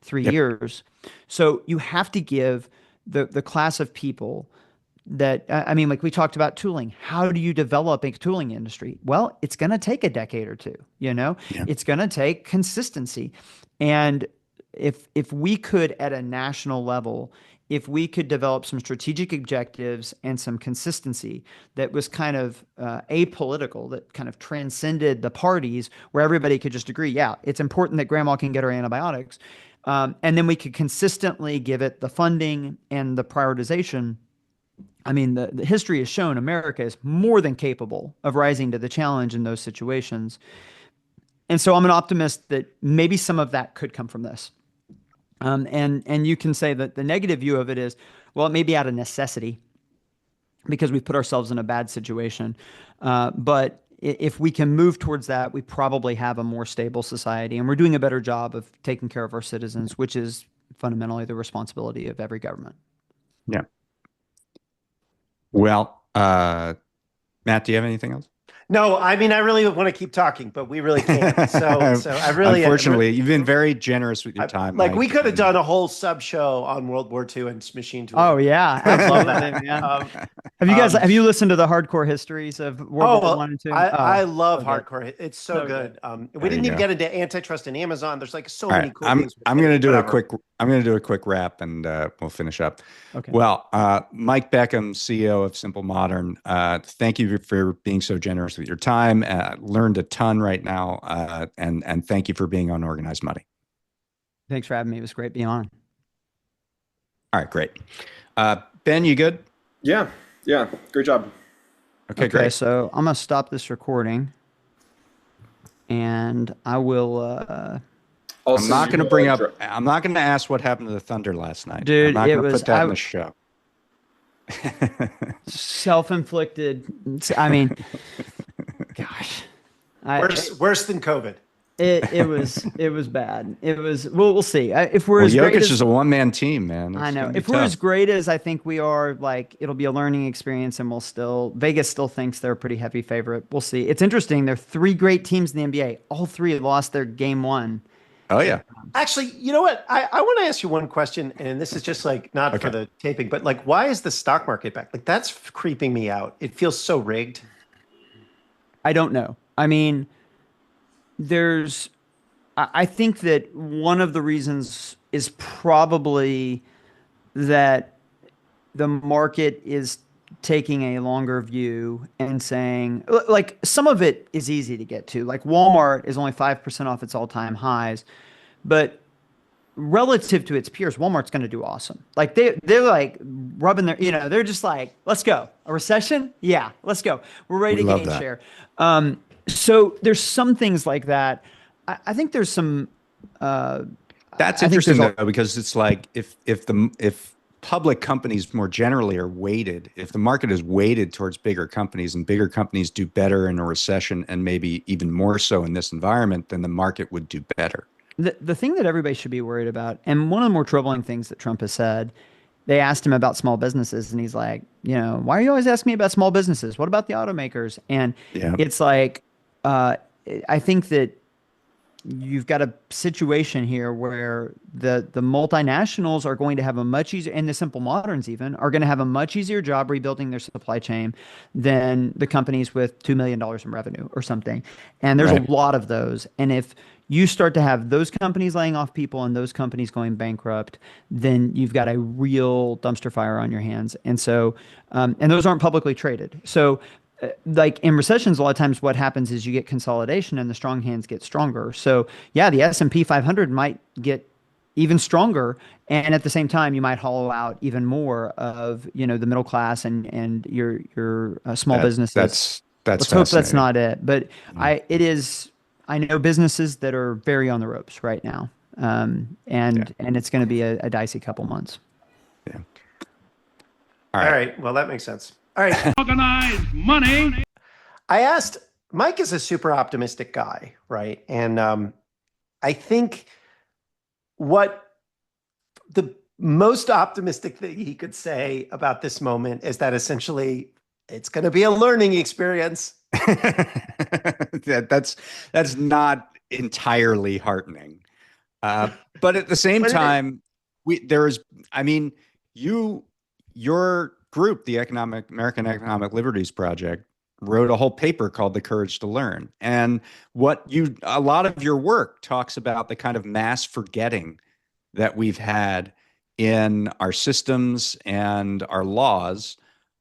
3 years. So you have to give the class of people I mean, like we talked about tooling. How do you develop a tooling industry? Well, it's going to take a decade or two, you know, Yeah. it's going to take consistency. And if we could at a national level, if we could develop some strategic objectives and some consistency that was kind of apolitical, that kind of transcended the parties, where everybody could just agree, yeah, it's important that grandma can get her antibiotics. And then we could consistently give it the funding and the prioritization. I mean, the history has shown America is more than capable of rising to the challenge in those situations. And so I'm an optimist that maybe some of that could come from this. And you can say that the negative view of it is, well, it may be out of necessity because we've put ourselves in a bad situation. But if we can move towards that, we probably have a more stable society, and we're doing a better job of taking care of our citizens, which is fundamentally the responsibility of every government. Yeah. Well, Matt, do you have anything else? No, I mean, I really want to keep talking, but we really can't. So I really, unfortunately, you've been very generous with your time. Like Mike. we could have done a whole sub show on World War II and machine tools. Oh yeah, I love absolutely, that. man. Have you listened to the hardcore histories of World War One and Two? I love so hardcore. It's so good. We didn't even get into antitrust and Amazon. There's like so many cool things. I'm going to do a quick wrap, and we'll finish up. Okay. Well, Mike Beckham, CEO of Simple Modern, thank you for being so generous with your time. Learned a ton right now, and thank you for being on Organized Money. Thanks for having me. It was great being on. All right, great. Ben, you good? Yeah, great job. Okay, great. So I'm gonna stop this recording, and I will. I'm not going to bring up. I'm not going to ask what happened to the Thunder last night. Dude, I'm not going to put that in the show. Self-inflicted. I mean, gosh, worse than COVID. It was bad. It was. Well, we'll see. If we're as Jokic great as, is a one-man team, man. I know. If we're as great as I think we are, like it'll be a learning experience, and Vegas still thinks they're a pretty heavy favorite. We'll see. It's interesting. There are three great teams in the NBA. All three have lost their game one. Oh yeah. Actually, you know what? I want to ask you one question, and this is just like not for the taping, but like, why is the stock market back? Like that's creeping me out. It feels so rigged. I don't know. I mean, I think that one of the reasons is probably that the market is taking a longer view and saying, like, some of it is easy to get to. Like Walmart is only 5% off its all-time highs, but relative to its peers, Walmart's going to do awesome. Like they're like rubbing their, they're just like, let's go. A recession? Yeah, let's go. We're ready to gain share. So there's some things like that. I think there's some. That's interesting though, because it's like if public companies more generally are weighted, if the market is weighted towards bigger companies and bigger companies do better in a recession and maybe even more so in this environment, then the market would do better. The thing that everybody should be worried about, and one of the more troubling things that Trump has said, they asked him about small businesses, and he's like, why are you always asking me about small businesses? What about the automakers? And it's like, I think that you've got a situation here where the multinationals are going to have a much easier, and the simple moderns even are going to have a much easier job rebuilding their supply chain than the companies with $2 million in revenue or something. And there's a lot of those. And if you start to have those companies laying off people and those companies going bankrupt, then you've got a real dumpster fire on your hands. And so, and those aren't publicly traded. So like in recessions, a lot of times what happens is you get consolidation and the strong hands get stronger. So yeah, the S&P 500 might get even stronger. And at the same time, you might hollow out even more of, the middle class and your small businesses. Let's hope that's not it. But I know businesses that are very on the ropes right now. And it's going to be a dicey couple months. Yeah. All right. Well, that makes sense. All right. Organized money. I asked, Mike is a super optimistic guy, right? And I think what the most optimistic thing he could say about this moment is that essentially it's going to be a learning experience. That's not entirely heartening. But at the same time, your group, the American Economic Liberties Project, wrote a whole paper called The Courage to Learn. And a lot of your work talks about the kind of mass forgetting that we've had in our systems and our laws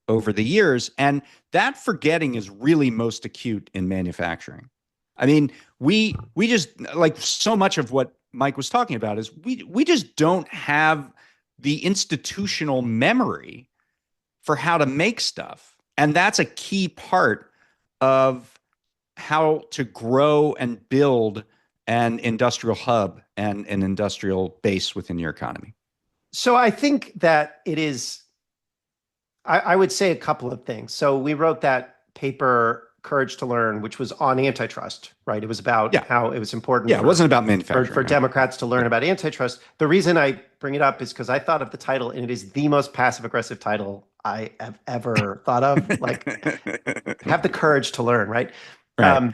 over the years. And that forgetting is really most acute in manufacturing. I mean, we just, like, so much of what Mike was talking about is we just don't have the institutional memory for how to make stuff. And that's a key part of how to grow and build an industrial hub and an industrial base within your economy. So I think that it is, I would say a couple of things. So we wrote that paper, Courage to Learn, which was on antitrust, right? It was about how it was important. Yeah, it wasn't about manufacturing. For Democrats to learn about antitrust. The reason I bring it up is because I thought of the title, and it is the most passive-aggressive title I have ever thought of. Like, have the courage to learn, right? Right.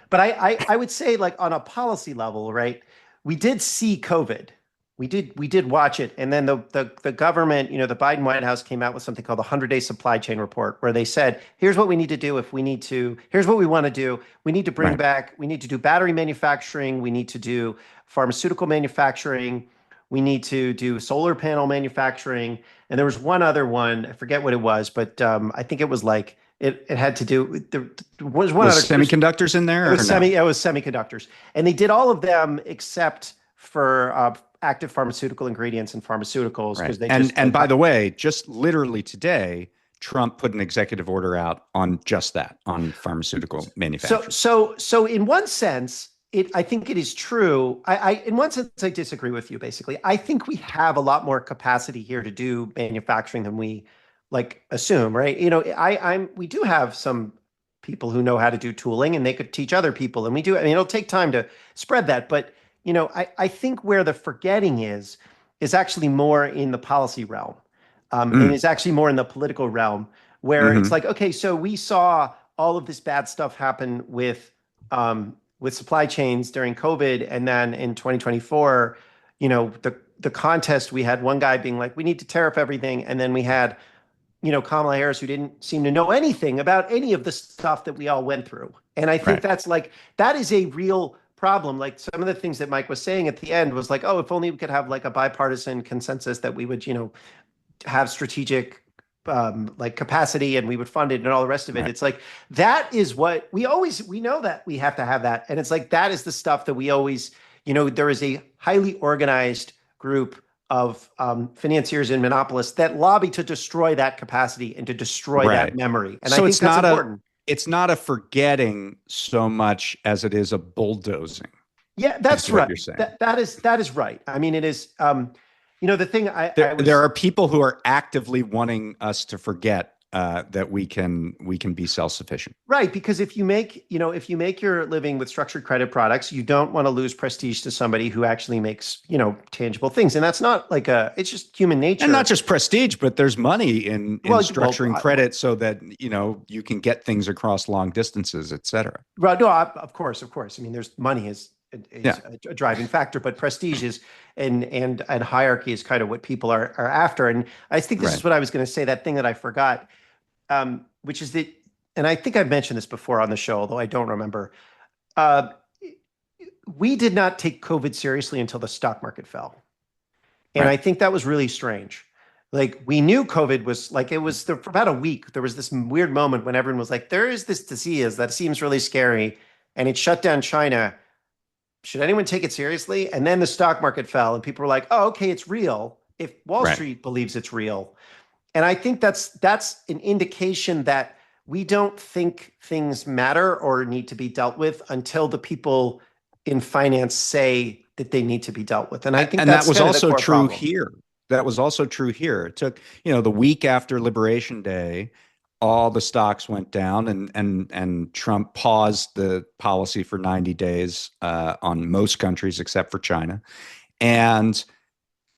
But I would say, like, on a policy level, right, we did see COVID. We did watch it. And then the government, the Biden White House came out with something called the 100-day supply chain report, where they said, here's what we need to do here's what we want to do. We need to bring back, we need to do battery manufacturing. We need to do pharmaceutical manufacturing. We need to do solar panel manufacturing. And there was one other one, I forget what it was, but I think it was like, it had to do, there was one other. Semiconductors in there? It was semiconductors. And they did all of them except for active pharmaceutical ingredients and pharmaceuticals. Right. And by the way, just literally today, Trump put an executive order out on just that, on pharmaceutical manufacturing. So in one sense, I think it is true. In one sense, I disagree with you, basically. I think we have a lot more capacity here to do manufacturing than we assume, right? We do have some people who know how to do tooling, and they could teach other people. And we do, it'll take time to spread that. But I think where the forgetting is actually more in the policy realm, and is actually more in the political realm, where it's like, okay, so we saw all of this bad stuff happen with supply chains during COVID, and then in 2024, the contest, we had one guy being like, we need to tariff everything, and then we had Kamala Harris, who didn't seem to know anything about any of the stuff that we all went through, and I think that is a real problem. Like, some of the things that Mike was saying at the end was like, oh, if only we could have like a bipartisan consensus that we would, have strategic capacity, and we would fund it and all the rest of it. Right. It's like, that is what we know that we have to have that. And it's like, that is the stuff that we always, there is a highly organized group of financiers and monopolists that lobby to destroy that capacity and to destroy that memory. And so I think that's important. It's not a forgetting so much as it is a bulldozing. Yeah, that's right. You're saying. That is right. I mean, it is. The thing there are people who are actively wanting us to forget that we can be self-sufficient. Right, because if you make your living with structured credit products, you don't want to lose prestige to somebody who actually makes, tangible things. And that's not like it's just human nature. And not just prestige, but there's money in structuring credit so that, you can get things across long distances, et cetera. Right. No, of course. I mean, there's money is a driving factor, but prestige is and hierarchy is kind of what people are after. And I think this is what I was going to say, that thing that I forgot, which is that, and I think I've mentioned this before on the show, although I don't remember, we did not take COVID seriously until the stock market fell. And I think that was really strange. Like, we knew COVID was for about a week, there was this weird moment when everyone was like, there is this disease that seems really scary, and it shut down China. Should anyone take it seriously? And then the stock market fell, and people were like, oh, okay, it's real. If Wall Street believes it's real. And I think that's an indication that we don't think things matter or need to be dealt with until the people in finance say that they need to be dealt with. And I think that was also true here. That was also true here. It took, the week after Liberation Day, all the stocks went down, and Trump paused the policy for 90 days on most countries except for China. And,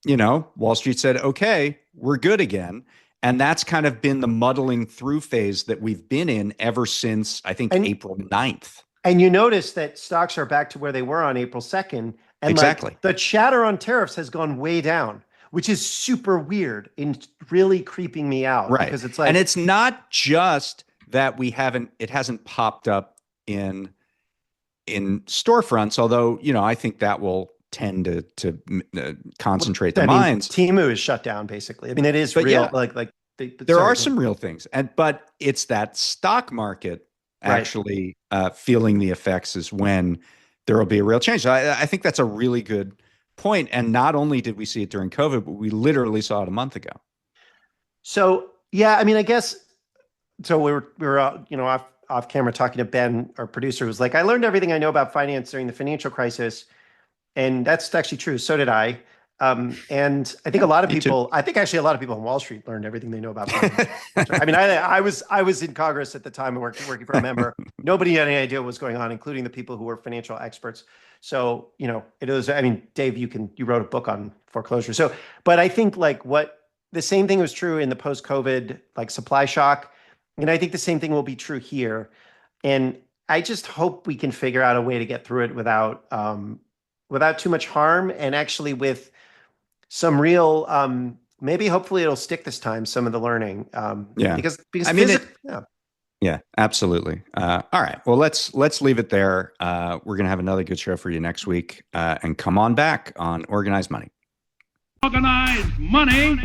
Wall Street said, okay, we're good again. And that's kind of been the muddling through phase that we've been in ever since, I think, April 9th. And you notice that stocks are back to where they were on April 2nd. And exactly. The chatter on tariffs has gone way down. which is super weird and really creeping me out. Right. Because it's like, and it's not just that it hasn't popped up in storefronts, although, I think that will tend to concentrate the minds. Temu is shut down, basically. I mean, it is But real. yeah, there are some real things, but it's that stock market actually feeling the effects is when there will be a real change. I think that's a really good point. And not only did we see it during COVID, but we literally saw it a month ago. So, yeah, I mean, I guess, so we were off camera talking to Ben, our producer, who's like, I learned everything I know about finance during the financial crisis. And that's actually true. So did I. And I think a lot of people on Wall Street learned everything they know about finance. I mean, I was in Congress at the time and working for a member. Nobody had any idea what was going on, including the people who were financial experts. So, it was, I mean, Dave, you wrote a book on foreclosure. So, but I think the same thing was true in the post-COVID, supply shock. And I think the same thing will be true here. And I just hope we can figure out a way to get through it without too much harm, and actually with some real, maybe hopefully it'll stick this time, some of the learning. Because I mean, yeah, absolutely. All right. Well, let's leave it there. We're going to have another good show for you next week, and come on back on Organized Money. Organized Money.